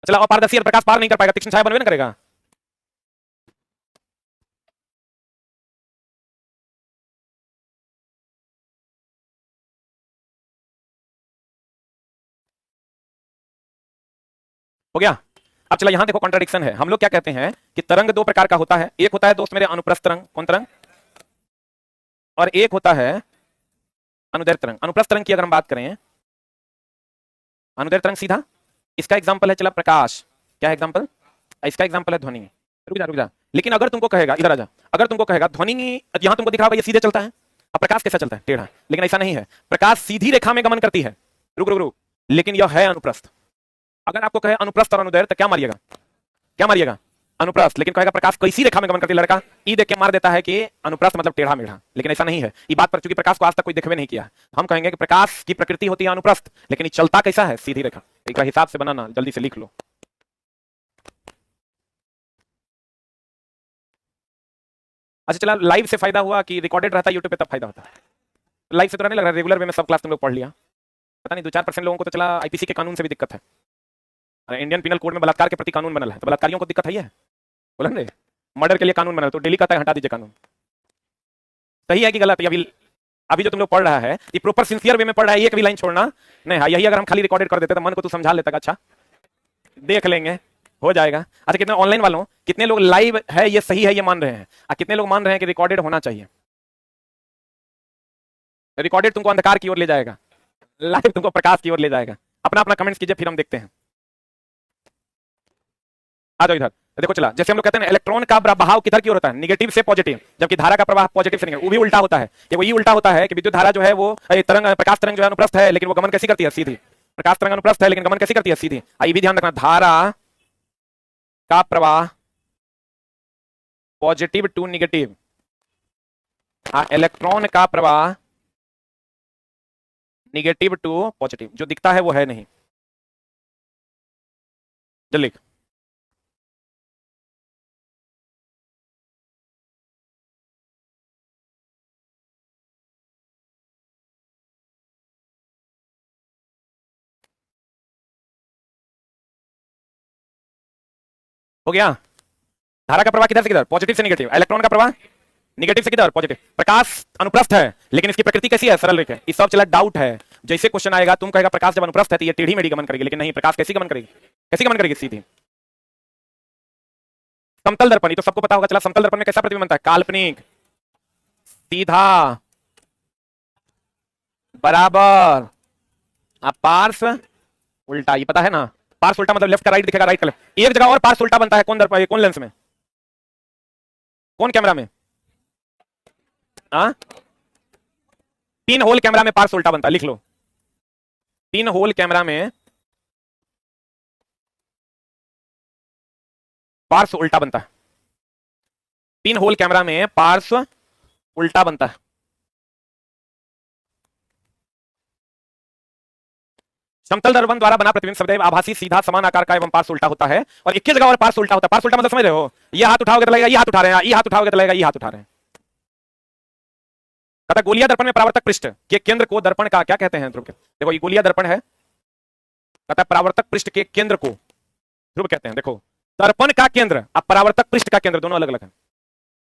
चला, अपारदर्शी और प्रकाश पार नहीं कर पाएगा, तीक्ष्ण छाया बनवे ना करेगा। हो गया। अब चला, यहां देखो कॉन्ट्राडिक्शन है। हम लोग क्या कहते हैं कि तरंग दो प्रकार का होता है। एक होता है दोस्त मेरे अनुप्रस्थ तरंग। कौन तरंग? और एक होता है अनुदैर्ध्य तरंग। अनुप्रस्थ तरंग की अगर हम बात करें, अनुदैर्ध्य तरंग सीधा, इसका एग्जांपल है चला प्रकाश। क्या है एग्जांपल? इसका एग्जांपल है ध्वनि। रुक जा। लेकिन अगर तुमको कहेगा, इधर आ जा, अगर तुमको कहेगा ध्वनि यहां तुमको दिख रहा है ये सीधे चलता है, अब प्रकाश कैसा चलता है? टेढ़ा। लेकिन ऐसा नहीं है, प्रकाश सीधी रेखा में गमन करती है। रुक, लेकिन यह है अनुप्रस्थ। अगर आपको कहे अनुप्रस्थ और अनुदैर्ध्य तो क्या मारिएगा? क्या मारिएगा? अनुप्रस्थ। लेकिन कहेगा प्रकाश कैसी रेखा में गमन करती है, लड़का ई देख के मार देता है कि अनुप्रस्थ मतलब टेढ़ा मेढ़ा। लेकिन ऐसा नहीं है। ये बात पर चूंकि प्रकाश को आज तक कोई देखवे नहीं किया, हम कहेंगे कि प्रकाश की प्रकृति होती है अनुप्रस्थ, लेकिन ये चलता कैसा है? सीधी रेखा। इसका हिसाब से बनाना, जल्दी से लिख लो। अच्छा चला, लाइव से फायदा हुआ कि रिकॉर्डेड रहता है यूट्यूब पे तब फायदा होता है? लाइव से तो नहीं लग रहा, रेगुलर वे में सब क्लास तुम लोग पढ़ लिया। पता नहीं 2-4% लोगों को तो चला आईपीसी के कानून से भी दिक्कत है। इंडियन पिनल कोड में बलात्कार के प्रति कानून बनल है, तो बलात्कारियों को दिक्कत है। बोलेंगे मर्डर के लिए कानून बना, तो डेली कहता है हटा दीजिए कानून। सही है कि गलत? अभी जो तुम लोग पढ़ रहा है ये प्रॉपर सिंसियर वे में पढ़ रहा है, एक भी लाइन छोड़ना नहीं है। यही अगर हम खाली रिकॉर्डेड कर देते तो मन को तू समझा लेता, अच्छा देख लेंगे, हो जाएगा। अच्छा, कितने ऑनलाइन वालों, कितने लोग लाइव है ये सही है ये मान रहे हैं, और कितने लोग मान रहे हैं कि रिकॉर्डेड होना चाहिए? रिकॉर्डेड तुमको अंधकार की ओर ले जाएगा, लाइव तुमको प्रकाश की ओर ले जाएगा। अपना अपना कमेंट्स कीजिए, फिर हम देखते हैं। आ जाओ इधर। देखो चला, जैसे हम लोग कहते हैं इलेक्ट्रॉन का बहाव किधर की ओर होता है? नेगेटिव से पॉजिटिव, जबकि धारा का प्रवाह पॉजिटिव से नेगेटिव। वो भी उल्टा होता है। वो ये उल्टा होता है कि विद्युत धारा जो है वो तरंग, प्रकाश तरंग जो है अनुप्रस्थ है, लेकिन वो गमन कैसी करती है? सीधी। प्रकाश तरंग अनुप्रस्थ है लेकिन गमन कैसी करती है? सीधी। ये भी ध्यान रखना, धारा का प्रवाह पॉजिटिव टू नेगेटिव, इलेक्ट्रॉन का प्रवाह नेगेटिव टू पॉजिटिव। जो दिखता है वो है नहीं। जल्दी लिख। हो गया। धारा का प्रवाह किधर से किधर? पॉजिटिव से नेगेटिव। इलेक्ट्रॉन का प्रवाह नेगेटिव से किधर? पॉजिटिव। प्रकाश अनुप्रस्थ है लेकिन इसकी प्रकृति कैसी है? सरल रेखा। इस सब चला डाउट है। जैसे क्वेश्चन आएगा तुम कहेगा प्रकाश जब अनुप्रस्थ है तो ये टेढ़ी मेढ़ी गमन करेगी, लेकिन नहीं, प्रकाश कैसी गमन करेगी? कैसी गमन करेगी? सीधी। समतल दर्पण, तो सबको पता होगा। चला, समतल दर्पण में कैसा प्रतिबिंब बनता है? काल्पनिक, सीधा, बराबर, पार्श्व उल्टा। ये पता है ना? पार्श्व उल्टा मतलब लेफ्ट का राइट दिखेगा, राइट का लेफ्ट। एक जगह और पार्श्व उल्टा बनता है। कौन दर्पण? कौन लेंस में? कौन कैमरा में? पिन होल कैमरा में पार्श्व उल्टा बनता है। लिख लो, पिन होल कैमरा में पार्श्व उल्टा बनता है। पिन होल कैमरा में पार्श्व उल्टा बनता है। समतल दर्पण द्वारा बना प्रतिबिंब सदैव आभासी, सीधा, समान आकार का एवं पार्श्व उल्टा होता है। और एक ही जगह और पार्श्व उल्टा होता है। पार्श्व उल्टा मतलब समझ रहे हो? ये हाथ उठाओगे तो लगेगा ये हाथ उठा रहे हैं, ये हाथ उठाओगे तो लगेगा ये हाथ उठा रहे हैं। कहता गोलिया दर्पण में परावर्तक पृष्ठ के केंद्र को दर्पण का क्या कहते हैं? ध्रुव। देखो ये गोलिया दर्पण है, कहता परावर्तक पृष्ठ के केंद्र को ध्रुव कहते हैं। देखो, दर्पण का केंद्र अब परावर्तक पृष्ठ का केंद्र दोनों अलग अलग है।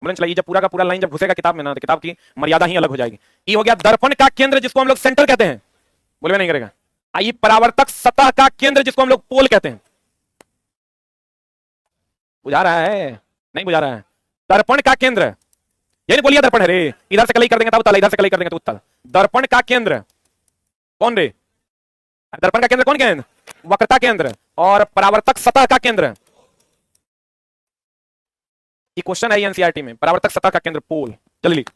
बोले चला, ये जब पूरा का पूरा लाइन जब घुसेगा किताब में ना, तो किताब की मर्यादा ही अलग हो जाएगी। ये हो गया दर्पण का केंद्र जिसको हम लोग सेंटर कहते हैं। बोले नहीं करेगा। आइए, परावर्तक सतह का केंद्र जिसको हम लोग पोल कहते हैं। बुझा रहा है? नहीं बुझा रहा है? दर्पण का केंद्र, यानी गोलिया दर्पण है रे। इधर से कलाई कर देंगे तो उत्तल, इधर से कलाई कर देंगे तो उत्तल। दर्पण का केंद्र कौन रे? दर्पण का केंद्र कौन? केंद्र वक्रता केंद्र। और परावर्तक सतह का केंद्र, ये क्वेश्चन है एनसीईआरटी में। परावर्तक सतह का केंद्र पोल। चलिए लिख।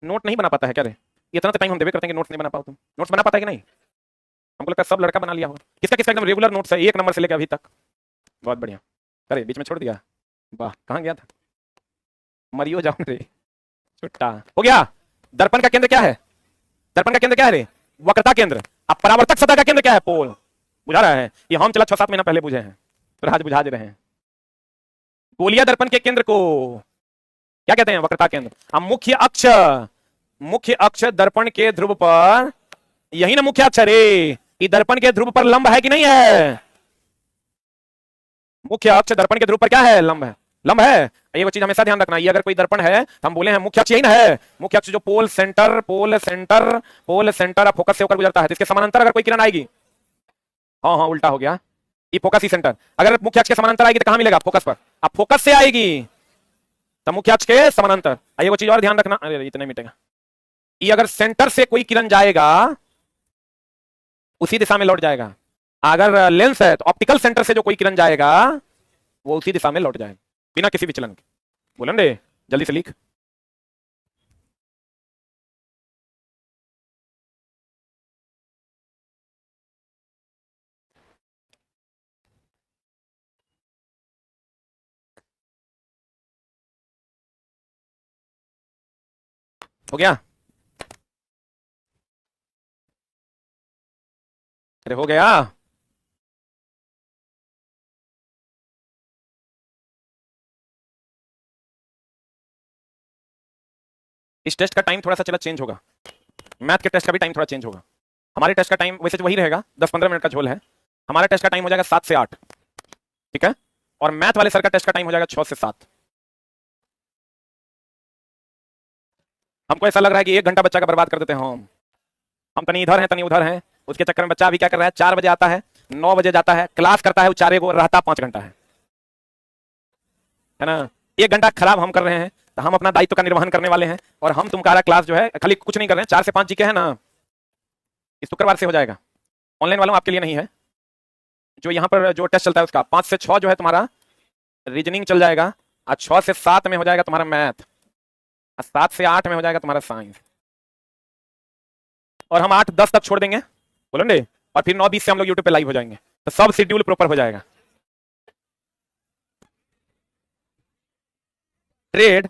नोट नहीं बना पाता है क्या रे? इतना तो टाइम हम देवे करते हैं कि नोट्स नहीं बना पाओ। तुम नोट्स बना पाता है कि नहीं? हमको लगता है सब लड़का बना लिया होगा। किसका किसका एकदम रेगुलर नोट्स है 1 नंबर से लेकर अभी तक? बहुत बढ़िया। अरे बीच में छोड़ दिया, वाह, कहां गया था? मरियो जाओ रे, छुट्टा। हो गया। दर्पण का केंद्र क्या है? दर्पण का केंद्र क्या है रे? वक्रता केंद्र। अब परावर्तक सतह का केंद्र क्या है? पोल। बुझा रहा है? ये हम चला 6-7 महीना पहले बुझे हैं। तो राज बुझा दे रहे हैं। गोलीय दर्पण के केंद्र को क्या कहते हैं? वक्रता केंद्र। अब मुख्य अक्ष दर्पण के ध्रुव पर, यही ना मुख्य अक्ष रे, ये दर्पण के ध्रुव पर लंब है कि नहीं है? मुख्य अक्ष दर्पण के ध्रुव पर क्या है? लंब है। लंब है। ये वो चीज हमेशा ध्यान रखना, ये अगर कोई दर्पण है तो हम बोले हैं मुख्य अक्ष यही ना है। मुख्य अक्ष जो पोल सेंटर और फोकस से होकर गुजरता है, इसके समानांतर अगर कोई किरण आएगी, हाँ हाँ उल्टा हो गया, ये फोकस ही सेंटर, अगर मुख्य अक्ष के समानांतर आएगी तो कहां मिलेगा? फोकस पर। अब फोकस से आएगी तो मुख्य अक्ष के समानांतर। ये वो चीज और ध्यान रखना, अरे इतना मिटेगा, ये अगर सेंटर से कोई किरण जाएगा उसी दिशा में लौट जाएगा। अगर लेंस है तो ऑप्टिकल सेंटर से जो कोई किरण जाएगा वो उसी दिशा में लौट जाएगा बिना किसी विचलन के। बोलन रे, जल्दी से लिख। हो गया? अरे हो गया। इस टेस्ट का टाइम थोड़ा सा चला चेंज होगा, मैथ के टेस्ट का भी टाइम थोड़ा चेंज होगा। हमारे टेस्ट का टाइम वैसे तो वही रहेगा, 10-15 मिनट का झोल है। हमारा टेस्ट का टाइम हो जाएगा 7 से 8, ठीक है? और मैथ वाले सर का टेस्ट का टाइम हो जाएगा 6 से 7। हमको ऐसा लग रहा है कि 1 घंटा बच्चा का बर्बाद कर देते हैं हम तनी इधर हैं तनी उधर हैं, उसके चक्कर में बच्चा अभी क्या कर रहा है, 4 बजे आता है, 9 बजे जाता है, क्लास करता है, उचारे को रहता 5 घंटा है ना? 1 घंटा खराब हम कर रहे हैं, तो हम अपना दायित्व का निर्वहन करने वाले हैं। और हम तुम्हारा क्लास जो है खाली कुछ नहीं कर रहे हैं, 4 से 5 जीके है ना, इस शुक्रवार से हो जाएगा। ऑनलाइन वालों आपके लिए नहीं है, जो यहाँ पर जो टेस्ट चलता है उसका 5 से 6 जो है तुम्हारा रीजनिंग चल जाएगा, और 6 से 7 में हो जाएगा तुम्हारा मैथ, और 7 से 8 में हो जाएगा तुम्हारा साइंस, और हम 8-10 तक छोड़ देंगे, बोलेंगे, और फिर 9-20 से हम लोग यूट्यूब पे लाइव हो जाएंगे, तो सब शेड्यूल प्रॉपर हो जाएगा। ट्रेड,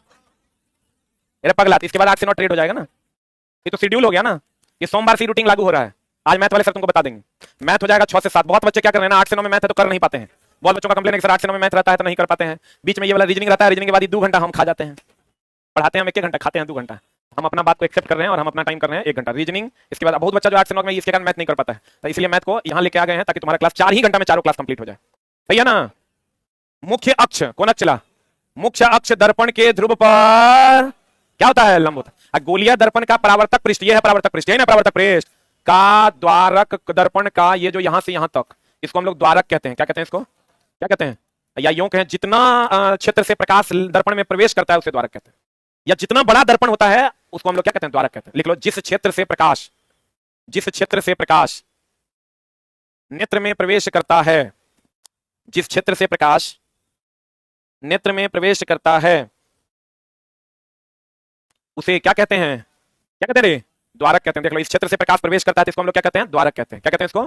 अरे पगला, इसके बाद 8 से 9 ट्रेड हो जाएगा ना, ये तो शेड्यूल हो गया ना, ये सोमवार से रूटीन लागू हो रहा है। आज मैथ वाले सर तुमको बता देंगे, मैथ हो जाएगा 6 से 7। बहुत बच्चे क्या कर रहे हैं ना, 8 से 9 में मैथ है तो कर नहीं पाते हैं। बहुत बच्चों का कंप्लेन है सर 8 से 9 में मैथ रहता है तो नहीं कर पाते हैं, बीच में ये वाला रीजनिंग रहता है, रीजनिंग के बाद 2 घंटा हम खा जाते हैं। पढ़ाते हैं हम 1 घंटा, खाते हैं 2 घंटा। हम अपना बात को एक्सेप्ट कर रहे हैं और हम अपना टाइम कर रहे हैं 1 घंटा रीजनिंग। इसके बाद बहुत बच्चा जो 8 से 9 में इसके कारण मैथ नहीं कर पाता है, तो इसलिए मैथ को यहाँ लेके आ गए हैं ताकि तुम्हारा क्लास 4 ही घंटा में चारों क्लास कंप्लीट हो जाए, सही है ना? मुख्य अक्ष, कौन अक्ष चला? मुख्य अक्ष दर्पण के ध्रुव पर क्या होता है? लंब होता है। गोलीय दर्पण का परावर्तक पृष्ठ, ये है परावर्तक पृष्ठ, यही ना परावर्तक पृष्ठ का द्वारक दर्पण का ये जो यहां से यहां तक, इसको हम लोग द्वारक कहते हैं। क्या कहते हैं इसको? क्या कहते हैं? या यूं कहें, जितना क्षेत्र से प्रकाश दर्पण में प्रवेश करता है उसे द्वारक कहते हैं, या जितना बड़ा दर्पण होता है उसको हम लोग क्या कहते हैं? द्वारक कहते हैं। लिख लो, जिस क्षेत्र से प्रकाश नेत्र में प्रवेश करता है, जिस क्षेत्र से प्रकाश नेत्र में प्रवेश करता है उसे क्या कहते हैं? क्या कहते हैं रे? द्वारक कहते हैं। देख लो, इस क्षेत्र से प्रकाश प्रवेश करता है तो इसको हम लोग क्या कहते हैं? द्वारक कहते हैं। क्या कहते हैं इसको?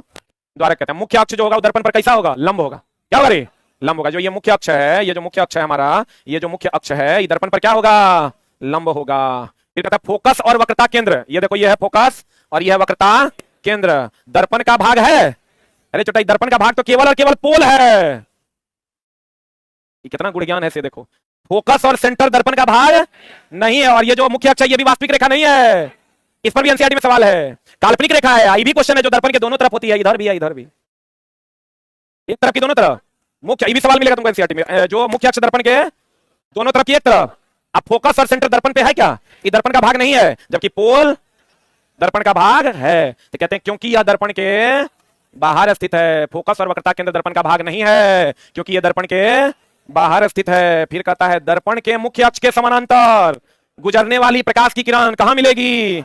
द्वारक कहते हैं। मुख्य अक्ष जो होगा दर्पण पर कैसा होगा? लंब होगा। क्या होगा रे? लंब होगा। जो ये मुख्य अक्ष है, ये जो मुख्य अक्ष है हमारा, ये जो मुख्य अक्ष है, ये दर्पण पर क्या होगा? लंब होगा। फिर कहता है फोकस और वक्रता केंद्र। ये देखो, ये है फोकस और ये है वक्रता केंद्र। दर्पण का भाग है, अरे छोटा, दर्पण का भाग तो केवल और केवल पोल है। ये कितना गुण ज्ञान है से देखो, फोकस और सेंटर दर्पण का भाग नहीं है। और ये जो मुख्य अक्ष है ये भी वास्तविक रेखा नहीं है, इस पर भी एनसीईआरटी में सवाल है। काल्पनिक रेखा है। आई भी क्वेश्चन है जो दर्पण के दोनों तरफ होती है, इधर भी है इधर भी, एक तरफ की दोनों तरफ। मुख्य, ये भी सवाल मिलेगा तुमको एनसीईआरटी में, जो मुख्य अक्ष दर्पण के दोनों तरफ की एक तरफ। अब फोकस और सेंटर दर्पण पे है क्या? ये दर्पण का भाग नहीं है, जबकि पोल दर्पण का भाग है। तो कहते हैं क्योंकि यह दर्पण के बाहर स्थित है। फोकस और वक्रता केंद्र दर्पण का भाग नहीं है क्योंकि यह दर्पण के बाहर स्थित है। फिर कहता है दर्पण के मुख्य अक्ष के समानांतर गुजरने वाली प्रकाश की किरण कहां मिलेगी?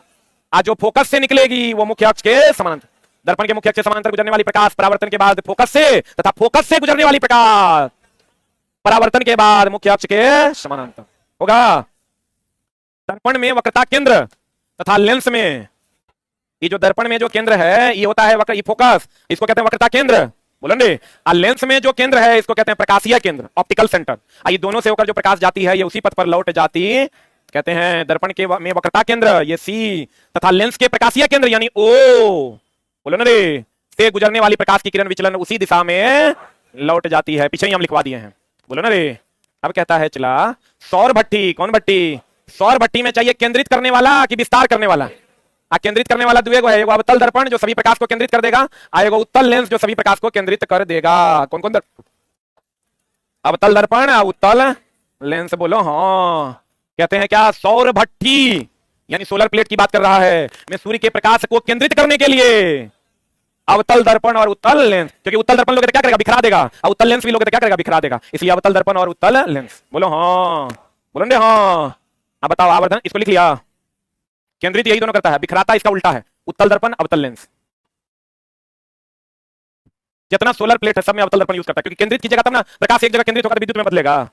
आज जो फोकस से निकलेगी वो मुख्य अक्ष के समानांतर। दर्पण के मुख्य अक्ष के समानांतर गुजरने वाली प्रकाश परावर्तन के बाद फोकस से, तथा फोकस से गुजरने वाली प्रकाश परावर्तन के बाद मुख्य अक्ष के समानांतर होगा। दर्पण में वक्रता केंद्र तथा लेंस में, ये जो दर्पण में जो केंद्र है ये होता है ये फोकस, इसको कहते हैं वक्रता केंद्र, बोलेंगे। और लेंस में जो केंद्र है इसको कहते हैं प्रकाशीय केंद्र, ऑप्टिकल सेंटर। ये दोनों से होकर जो प्रकाश जाती है ये उसी पथ पर लौट जाती कहते हैं दर्पण के में वक्रता केंद्र, ये सी, तथा लेंस के प्रकाशीय केंद्र यानी ओ, बोलो ना रे, से गुजरने वाली प्रकाश की किरण विचलन उसी दिशा में लौट जाती है। पीछे ही हम लिखवा दिए हैं, बोलो ना रे। अब कहता है चला सौर भट्टी, कौन भट्टी? सौर भट्टी में चाहिए केंद्रित करने वाला कि विस्तार करने वाला? केंद्रित करने वाला दुएगो है, एगो अवतल दर्पण जो सभी प्रकाश को केंद्रित कर देगा, एगो उत्तल लेंस जो सभी प्रकाश को केंद्रित कर देगा। कौन कौन अवतल दर्पण, उत्तल लेंस, बोलो हाँ। कहते हैं क्या? सौर भट्टी, यानी सोलर प्लेट की बात कर रहा है, मैं सूर्य के प्रकाश को केंद्रित करने के लिए अवतल दर्पण और उत्तल लेंस, क्योंकि उत्तल दर्पण लोग क्या करेगा? बिखरा देगा, और उत्तल लेंस भी लोग क्या करेगा? बिखरा देगा। इसलिए अवतल दर्पण और उत्तल लेंस, बोलो हाँ, बोलो हाँ। अब बताओ आवर्धन, इसको लिख लिया। केंद्रित यही दोनों करता है, बिखराता इसका उल्टा है, उत्तल दर्पण अवतल लेंस। जितना सोलर प्लेट है सब में अवतल दर्पण यूज करता है, क्योंकि केंद्रित कीजिएगा तब ना प्रकाश एक जगह केंद्रित होकर विद्युत में बदलेगा।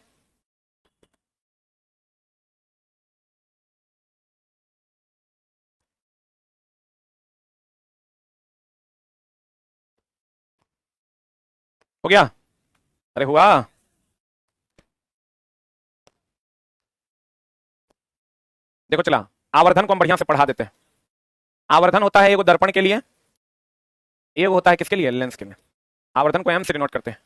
हो गया? अरे हुआ? देखो चला, आवर्धन को हम बढ़िया से पढ़ा देते हैं। आवर्धन होता है एगो दर्पण के लिए, एक होता है किसके लिए? लेंस के लिए। आवर्धन को m से डिनोट करते हैं।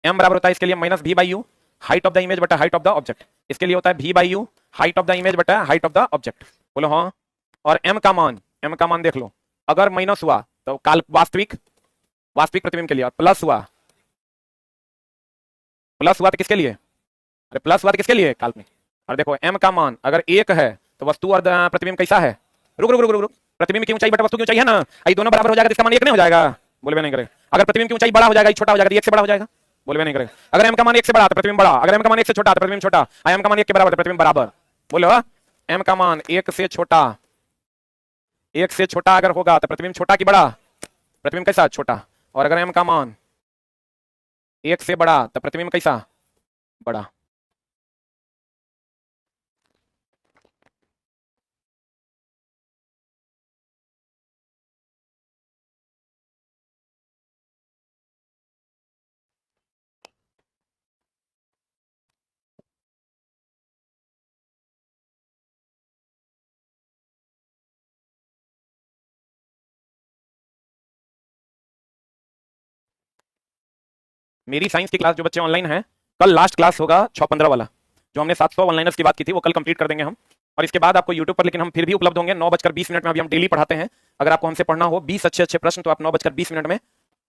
m बराबर होता है इसके लिए minus v by you, height of the image बटा हाइट ऑफ द ऑब्जेक्ट। इसके लिए होता है v by you, height of the image बटा हाइट ऑफ द ऑब्जेक्ट, बोलो हाँ। और m का मान देख लो, अगर माइनस हुआ तो काल वास्तविक प्रतिबिंब के लिए, और प्लस हुआ तो किसके लिए? अरे प्लस हुआ तो किसके लिए? काल्पनिक। और देखो m का मान अगर 1 है तो वस्तु और प्रतिबिंब कैसा है? रुक रुक रुक रुक रुक, प्रतिबिंब की ऊंचाई बटा वस्तु की ऊंचाई है ना, ये दोनों बराबर हो जाएगा तो इसका मान 1 नहीं हो जाएगा? बोलबे नहीं करेगा। अगर प्रतिबिंब की ऊंचाई बड़ा हो जाएगा, छोटा हो जाएगा, 1 से बड़ा हो जाएगा, बोलबे नहीं करेगा। अगर m का मान 1 से बड़ा तो प्रतिबिंब बड़ा, अगर m का मान 1 से छोटा तो प्रतिबिंब छोटा, m का मान 1 के बराबर तो प्रतिबिंब बराबर, बोलो m का मान 1 से छोटा अगर होगा तो प्रतिबिंब छोटा कि बड़ा? प्रतिबिंब कैसा? छोटा। और अगर m का मान 1 से बड़ा तो प्रतिबिंब कैसा? बड़ा। मेरी साइंस की क्लास जो बच्चे ऑनलाइन हैं, कल लास्ट क्लास होगा 6-15 वाला, जो हमने 700 ऑनलाइनर्स की बात की थी, वो कल कंप्लीट कर देंगे हम। और इसके बाद आपको यूट्यूब पर, लेकिन हम फिर भी उपलब्ध होंगे 9:20 में। अभी हम डेली पढ़ाते हैं। अगर आपको हमसे पढ़ना हो 20 अच्छे प्रश्न, तो आप 9:20 में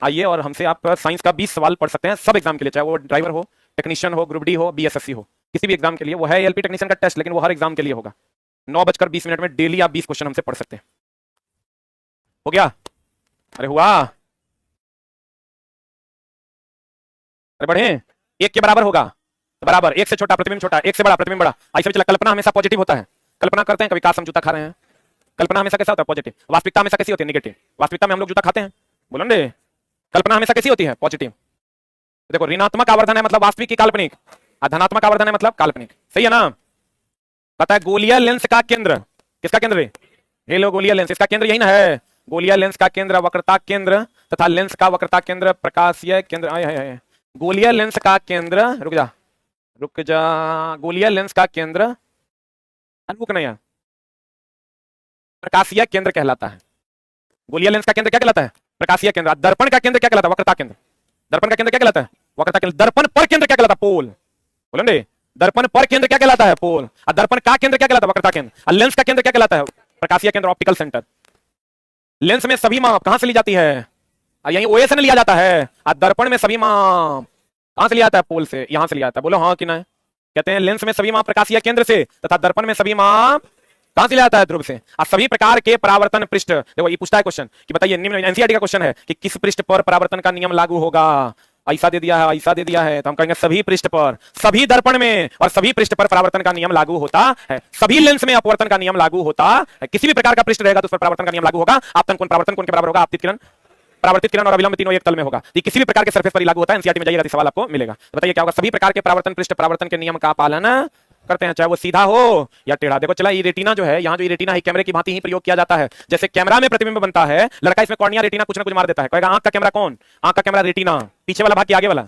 आइए और हमसे आप साइंस का 20 सवाल पढ़ सकते हैं, सब एग्जाम के लिए, चाहे वो ड्राइवर हो, टेक्नीशियन हो, ग्रुप डी हो, बीएसएससी हो, किसी भी एग्जाम के लिए। वो है एलपी टेक्नीशियन का टेस्ट, लेकिन वो हर एग्जाम के लिए होगा। 9:20 में डेली आप 20 क्वेश्चन हमसे पढ़ सकते हैं। हो गया? अरे हुआ? अरे बढ़े। 1 के बराबर होगा तो बराबर, 1 से छोटा प्रतिबिंब छोटा, 1 से बड़ा प्रतिबिंब बड़ा। ऐसे चला, कल्पना हमेशा पॉजिटिव होता है। कल्पना करते हैं, कभी काश हम जूता खा रहे हैं, कल्पना हमेशा कैसा होता है? पॉजिटिव। वास्तविकता हमेशा कैसी होती है? नेगेटिव। वास्तविकता में हम लोग जूता खाते हैं, बोलो रे। कल्पना हमेशा कैसी होती है? पॉजिटिव। देखो, ऋणात्मक आवर्धन है मतलब वास्तविक की काल्पनिक, और धनात्मक आवर्धन है मतलब काल्पनिक, सही है ना? पता है गोलीय लेंस का केंद्र, किसका केंद्र है? हेलो, गोलीय लेंस, इसका केंद्र यही ना है। गोलीय लेंस का केंद्र वक्रता केंद्र तथा लेंस का वक्रता केंद्र प्रकाशीय केंद्र। आए गोलीय लेंस का केंद्र, रुक जा, गोलीय लेंस का केंद्र, रुक नहीं यार, प्रकाशीय केंद्र कहलाता है। गोलीय लेंस का केंद्र क्या कहलाता है? प्रकाशीय केंद्र। दर्पण का केंद्र क्या कहलाता है? वक्रता केंद्र। दर्पण का केंद्र क्या कहलाता है? वक्रता केंद्र। दर्पण पर केंद्र क्या कहलाता है? पोल। बोलो रे, दर्पण पर केंद्र क्या कहलाता है? पोल। और दर्पण का केंद्र क्या कहलाता है? वक्रता केंद्र। और लेंस का केंद्र क्या कहलाता है? प्रकाशीय केंद्र, ऑप्टिकल सेंटर। लेंस में सभी माप कहां से ली जाती है? यही ओए से लिया जाता है। और दर्पण में सभी माप कहां से लिया जाता है? पोल से, यहां से लिया जाता है, बोलो हाँ कि ना? कहते हैं लेंस में सभी माप प्रकाशीय केंद्र से तथा दर्पण में सभी माप कहां से लिया जाता है? ध्रुव से। और सभी प्रकार के परावर्तन पृष्ठ, देखो ये पूछता है क्वेश्चन कि बताइए, निम्न एनसीईआरटी का क्वेश्चन है कि किस पृष्ठ पर परावर्तन का नियम लागू होगा? ऐसा दे दिया है, ऐसा दे दिया है, तो हम कहेंगे सभी पृष्ठ पर, सभी दर्पण में और सभी पृष्ठ पर परावर्तन का नियम लागू होता है। सभी लेंस में अपवर्तन का नियम लागू होता है। किसी भी प्रकार का पृष्ठ रहेगा तो उस पर परावर्तन का नियम लागू होगा। आपतन कोण परावर्तन कोण के बराबर होगा? आपतित किरण, परावर्तित किरण और अभिलंब तीनों एक तल में होगा। ये किसी भी प्रकार के सरफेस पर लागू होता है। एनसीईआरटी में जाइएगा सवाल आपको मिलेगा। तो बताइए क्या होगा? सभी प्रकार के परावर्तन पृष्ठ परावर्तन के नियम का पालन करते हैं, चाहे वो सीधा हो या टेढ़ा। देखो चला, ये रेटिना जो है, यहाँ जो ये रेटिना है, कैमरे की भांति ही प्रयोग किया जाता है। जैसे कैमरा में प्रतिबिंब बनता है, लड़का इसमें कॉर्निया रेटिना कुछ ना कुछ मार देता है, कहेगा आंख का कैमरा कौन? आंख का कैमरा रेटिना। पीछे वाला भाग की आगे वाला?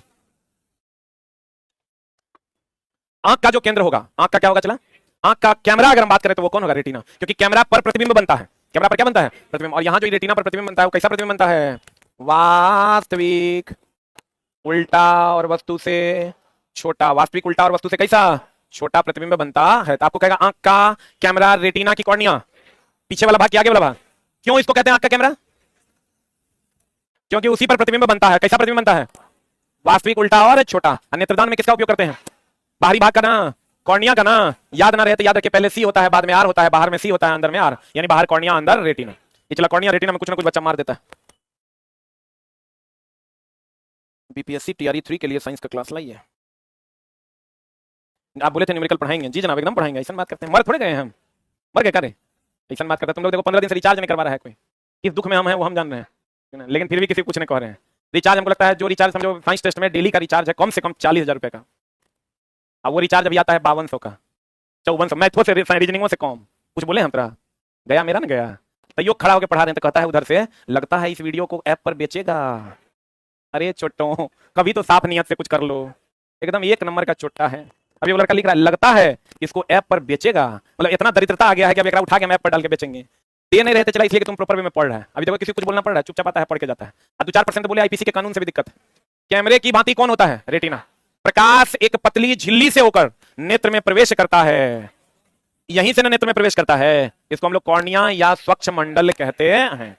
आंख का जो केंद्र होगा, आंख का क्या होगा? चला, आंख का कैमरा अगर हम बात करें तो वो कौन होगा? रेटिना। क्योंकि कैमरा पर प्रतिबिंब बनता है। कैमरा पर क्या बनता है? प्रतिबिंब। और यहाँ जो रेटिना पर प्रतिबिंब बनता है वो कैसा प्रतिबिंब बनता है? वास्तविक। उल्टा और वस्तु से छोटा, वास्तविक उल्टा और वस्तु से कैसा छोटा प्रतिबिंब बनता है। तो आपको कहेगा आंख का कैमरा, रेटिना की कॉर्निया, पीछे वाला भाग क्या आगे वाला भाग। क्यों इसको कहते हैं आंख का कैमरा? क्योंकि उसी पर प्रतिबिंब बनता है। कैसा प्रतिबिंब बनता है? वास्तविक उल्टा और छोटा। नेत्रदान में किसका उपयोग करते हैं? बाहरी भाग का ना, कॉर्निया का ना। याद ना रहे तो याद रखिए, पहले सी होता है, बाद में आर होता है, बाहर में सी होता है, अंदर में आर, यानी बाहर कॉर्निया, अंदर रेटिना। ये चला कॉर्निया रेटिना में कुछ ना कुछ बच्चा मार देता है। बीपीएससी टीआरई 3 के लिए साइंस का क्लास लाइए। आप बोले थे न्यूमेरिकल पढ़ाएंगे, जी जनाब एकदम पढ़ाएंगे। ऐसा बात करते हैं, मर थोड़े गए हम, मर गए करे। ऐसा बात करते हैं, तुम लोग देखो 15 दिन से रिचार्ज नहीं करवा रहा है कोई। किस दुख में हम हैं वो हम जान रहे हैं, लेकिन फिर भी किसी कुछ नहीं कह रहे हैं। रिचार्ज हमको लगता है जो रिचार्ज समझो साइंस टेस्ट में डेली का रिचार्ज है कम से कम 40,000 रुपए का। अब वो रिचार्ज अभी आता है 5200 का, 5400, मैथों से रीजनिंगों से कम। कुछ बोले हम तरह गया मेरा ना गया। तैयो खड़ा होकर पढ़ा रहे हैं तो कहता है उधर से, लगता है इस वीडियो को ऐप पर बेचेगा। अरे छोटो, कभी तो साफ नियत से कुछ कर लो। एकदम एक नंबर का चोटा है। अभी वो लड़का लिख रहा है लगता है इसको ऐप पर बेचेगा, मतलब इतना दरिद्रता आ गया है कि अब एक उठा के हम ऐप पर डाल के बेचेंगे। दे नहीं रहते चला इसलिए कि तुम प्रॉपर वे में पढ़ रहा है। अभी देखो किसी को कुछ बोलना पड़ रहा है, चुपचाप आता है पढ़ के जाता है। 2-4% बोले आईपीसी के कानून से भी दिक्कत है। कैमरे की भांति कौन होता है? रेटिना। प्रकाश एक पतली झिल्ली से होकर नेत्र में प्रवेश करता है, यहीं से नेत्र में प्रवेश करता है। इसको हम लोग कॉर्निया या स्वच्छ मंडल कहते हैं।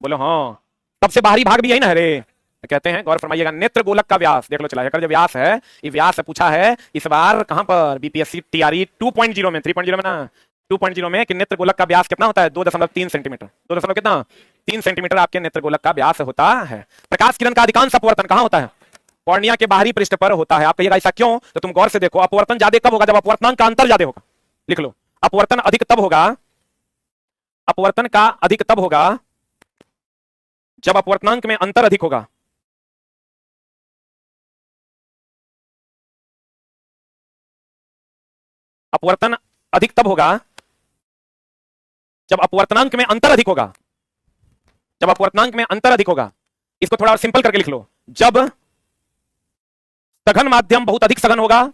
बोलो हाँ, सबसे बाहरी भाग भी यही ना रे कहते हैं। गौर फरमाइएगा, नेत्र गोलक का व्यास देख लो चला, जो व्यास है ये व्यास से पूछा है इस बार कहां पर? बीपीएससी टीआरई 2.0 में, 3.0 में ना, 2.0 में कि नेत्र गोलक का व्यास कितना होता है? 2.3 सेंटीमीटर। 2 कितना? 3 सेंटीमीटर आपके नेत्र गोलक का व्यास होता है। प्रकाश किरण का अधिकांश अपवर्तन कहां होता है? कॉर्निया के बाहरी पृष्ठ पर होता है। आप कहिएगा ऐसा क्यों? तो तुम गौर से देखो, अपवर्तन ज्यादा कब होगा? जब अपवर्तनांक का अंतर ज्यादा होगा। लिख लो, अपवर्तन अधिक तब होगा, अपवर्तन का अधिक तब होगा जब अपवर्तनांक में अंतर अधिक होगा। अपवर्तन अधिक तब होगा जब अपवर्तनांक में अंतर अधिक होगा। जब अपवर्तनांक में अंतर अधिक होगा, इसको थोड़ा और सिंपल करके लिख लो, जब सघन माध्यम बहुत अधिक सघन होगा,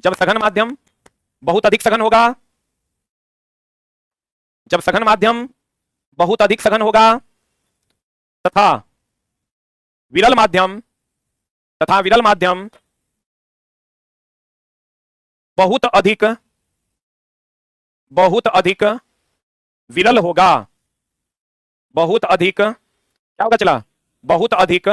जब सघन माध्यम बहुत अधिक सघन होगा, जब सघन माध्यम बहुत अधिक सघन होगा तथा विरल माध्यम बहुत अधिक विरल होगा। बहुत अधिक क्या होगा चला? बहुत अधिक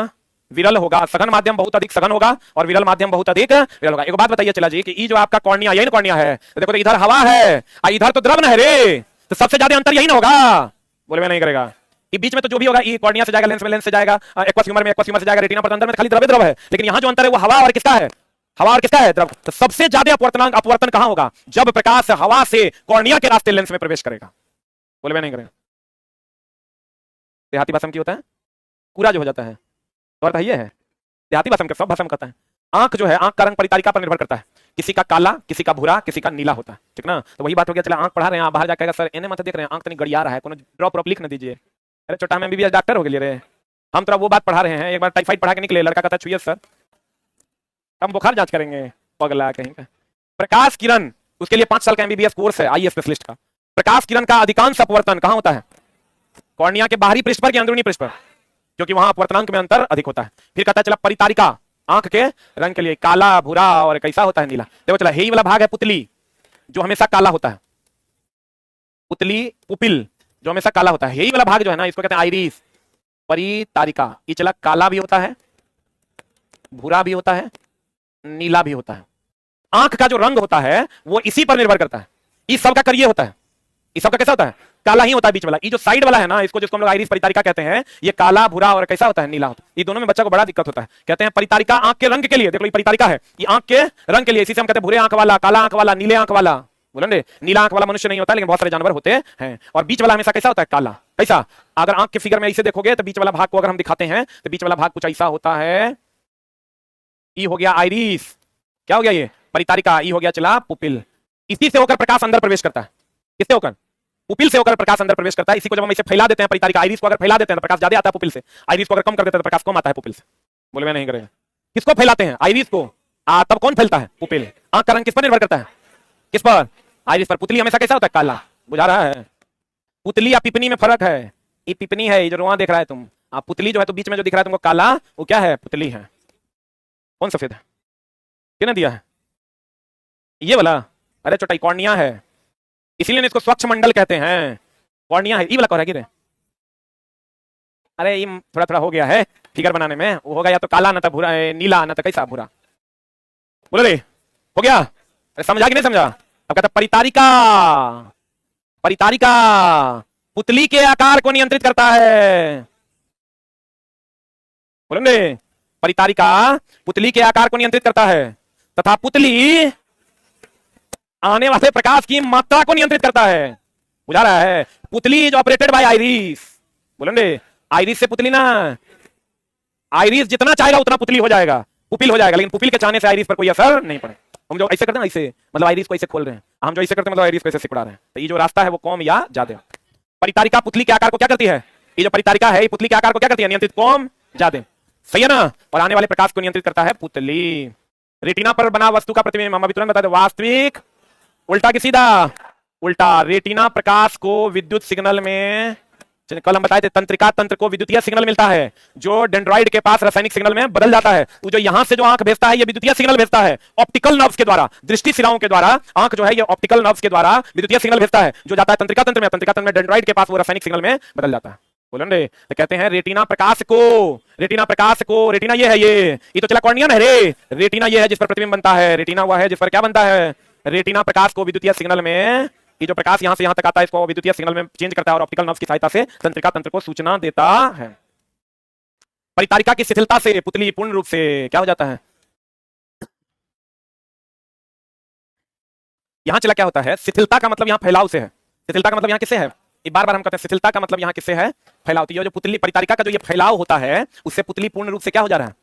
विरल होगा। सघन माध्यम बहुत अधिक सघन होगा और विरल माध्यम बहुत अधिक विरल होगा। एक बात बताइए चला जी कि ये जो आपका कॉर्निया, यही कॉर्निया है, तो देखो तो इधर हवा है और इधर तो द्रव है रे, तो सबसे ज्यादा अंतर यही ना होगा। बोले मैं नहीं करेगा, ये बीच में तो जो भी होगा, ये कॉर्निया से जाएगा, लेंस में लेंस से जाएगा, एक्वस ह्यूमर में एक्वस ह्यूमर से जाएगा, रेटिना पर अंदर में खाली द्रव है। लेकिन यहाँ जो अंतर है वो हवा और किसका है? हवा और किसका है? द्रव। तो सबसे ज्यादा अपवर्तन कहां होगा? जब प्रकाश हवा से कॉर्निया के रास्ते लेंस में प्रवेश करेगा। बोले मैं नहीं करेगा। देहाती भाषा में क्या होता है? पूरा जो हो जाता है, और ये है देहाती भाषा में, सब भाषा में कहता है। आंख जो है, आंख का रंग परितारिका पर निर्भर करता है। किसी का काला, किसी का भूरा, किसी का नीला होता है, ठीक ना? तो वही बात हो गया। चला आंख पढ़ा रहे हैं, आप बाहर जाकर सर इन्हें मत देख रहे हैं, आंख तो नहीं गड़िया रहा है, कोनो ड्रॉप ड्रॉप लिख न दीजिए। अरे छोटा में एमबीबीएस डॉक्टर हो गए रे, हम तो वो बात पढ़ा रहे हैं। एक बार टाइफाइड पढ़ा के निकले, लड़का कहता छुइए सर, हम बुखार जांच करेंगे, पगला कहीं का। प्रकाश किरण, उसके लिए 5 साल का एमबीबीएस कोर्स है आई स्पेशलिस्ट का। प्रकाश किरण का अधिकांश अपवर्तन कहां होता है? कॉर्निया के बाहरी पृष्ठ पर कि अंदरूनी पृष्ठ पर? क्योंकि वहां अपवर्तनांक में अंतर अधिक होता है। फिर कहता चला परितारिका, आंख के रंग के लिए काला, भूरा और कैसा होता है? नीला। देखो चला, हेई वाला भाग है पुतली, जो हमेशा काला होता है। पुतली, पुपिल, जो हमेशा काला होता है। हेई वाला भाग जो है ना, इसको कहते हैं आइरिस। परितारिका, ये चला काला भी होता है, भूरा भी होता है, नीला भी होता है। आंख का जो रंग होता है वो इसी पर निर्भर करता है। इस सब का करिए होता है, इस सब का कैसा होता है? काला ही होता है। बीच वाला, ये जो साइड वाला है ना, इसको जिसको हम लोग आइरिस परितारिका कहते हैं, ये काला, भूरा और कैसा होता है? नीला होता है। ये दोनों में बच्चा को बड़ा दिक्कत होता है। कहते हैं परितारिका आंख के रंग के लिए, देखो ये परितारिका है, ये आंख के रंग के लिए। इसी से हम कहते हैं भूरे आंख वाला, काला आंख वाला, नीले आंख वाला। बोलेंगे नीला आंख वाला मनुष्य नहीं होता, लेकिन बहुत सारे जानवर होते हैं। और बीच वाला हमेशा कैसा होता है? काला। कैसा? अगर आंख के फिगर में ऐसे देखोगे तो बीच वाला भाग को अगर हम दिखाते हैं तो बीच वाला भाग कुछ ऐसा होता है। ई हो गया आइरिस, क्या हो गया ये? परितारिका। ई हो गया चला पुपिल। इसी से होकर प्रकाश अंदर प्रवेश करता है। किससे होकर? पुपिल से होकर प्रकाश अंदर प्रवेश करता है। इसी को जब हम इसे फैला देते हैं, परितारिका आइरिस को अगर फैला देते हैं तो प्रकाश ज्यादा आता है पुपिल से। आइरिस को अगर कम कर देते हैं तो प्रकाश कम आता है पुपिल से। बोले मैं नहीं करेगा। किसको फैलाते हैं? आइरिस को। तब कौन फैलता है? पुपिल। आंख का रंग किस पर निर्भर करता है? किस पर? आइरिस पर। पुतली हमेशा कैसा होता है? काला। बुझा रहा है? पुतली या पिपनी में फर्क है। ये पिपनी है, ये जो रुआ देख रहा है तुम। पुतली जो है तो बीच में जो दिख रहा है तुमको काला, वो क्या है? पुतली है। कौन सफेद है? किसने दिया है? ये वाला? अरे छोटा कॉर्निया है, इसीलिए इसको स्वच्छ मंडल कहते हैं। कॉर्निया है, ये वाला कह रहा है। अरे ये थोड़ा थोड़ा हो गया है फिगर बनाने में, वो होगा या तो काला ना तो भूरा, नीला ना तो कैसा भूरा। बोलो रे, हो गया? अरे समझा कि नहीं समझा? अब कहता परितारिका। परितारिका पुतली के आकार को नियंत्रित करता है। बोलेंगे, परितारिका पुतली के आकार को नियंत्रित करता है तथा पुतली आने वाले प्रकाश की मात्रा को नियंत्रित करता है। बुझा रहा है? पुतली इज ऑपरेटेड बाय आइरिस। बोलेंगे, आइरिस से पुतली ना, आइरिस जितना चाहेगा उतना पुतली हो जाएगा, पुपिल हो जाएगा, लेकिन पुपिल के चाहने से आइरिस पर कोई असर नहीं पड़े। हम जो ऐसे करते हैं ऐसे, मतलब आइरिस को ऐसे खोल रहे हैं, हम जो ऐसे करते हैं मतलब आइरिस को ऐसे सिकुड़ा रहे हैं, तो ये जो रास्ता है वो कम या ज्यादा। परितारिका पुतली के आकार को क्या करती है? ये जो परितारिका है ये पुतली के आकार को क्या करती है? नियंत्रित, कम ज्यादा, सही है ना? और आने वाले प्रकाश को नियंत्रित करता है पुतली। रेटिना पर बना वस्तु का प्रतिबिंब, हम अभी तुरंत बता दें, वास्तविक, उल्टा कि सीधा? उल्टा। रेटिना प्रकाश को विद्युत सिग्नल में, कल हम बताए थे तंत्रिका तंत्र को विद्युतीय सिग्नल मिलता है जो डेंड्रॉइड के पास रासायनिक सिग्नल में बदल जाता है। वो जो यहां से जो आंख भेजता है ये विद्युतीय सिग्नल भेजता है ऑप्टिकल नर्व्स के द्वारा, दृष्टि शिराओं के द्वारा। आंख जो है ये ऑप्टिकल नर्व्स के द्वारा विद्युतीय सिग्नल भेजता है जो जाता है तंत्रिका तंत्र में, तंत्रिका तंत्र में डेंड्रॉइड के पास वो रासायनिक सिग्नल में बदल जाता है। बोलेंगे तो कहते हैं रेटिना प्रकाश को, रेटिना प्रकाश को, रेटिना ये है, ये तो चला कॉर्निया है रे, रेटिना ये है जिस पर प्रतिबिंब बनता है, रेटिना हुआ है जिस पर क्या बनता है? रेटिना प्रकाश को विद्युतीय सिग्नल में, ये जो प्रकाश यहां से यहां तक आता है इसको विद्युतीय सिग्नल में चेंज करता है और ऑप्टिकल नर्व्स की सहायता से तंत्रिका तंत्र को सूचना देता है। परितारिका की शिथिलता से पुतली पूर्ण रूप से क्या हो जाता है? यहां चला क्या होता है? शिथिलता का मतलब यहां फैलाव से है। शिथिलता का मतलब यहां किससे है? ये बार बार हम कहते हैं शिथिलता का मतलब यहां किससे है? फैलाव। तो ये जो पुतली परितारिका का जो ये फैलाव होता है उससे पुतली पूर्ण रूप से क्या हो जा रहा है?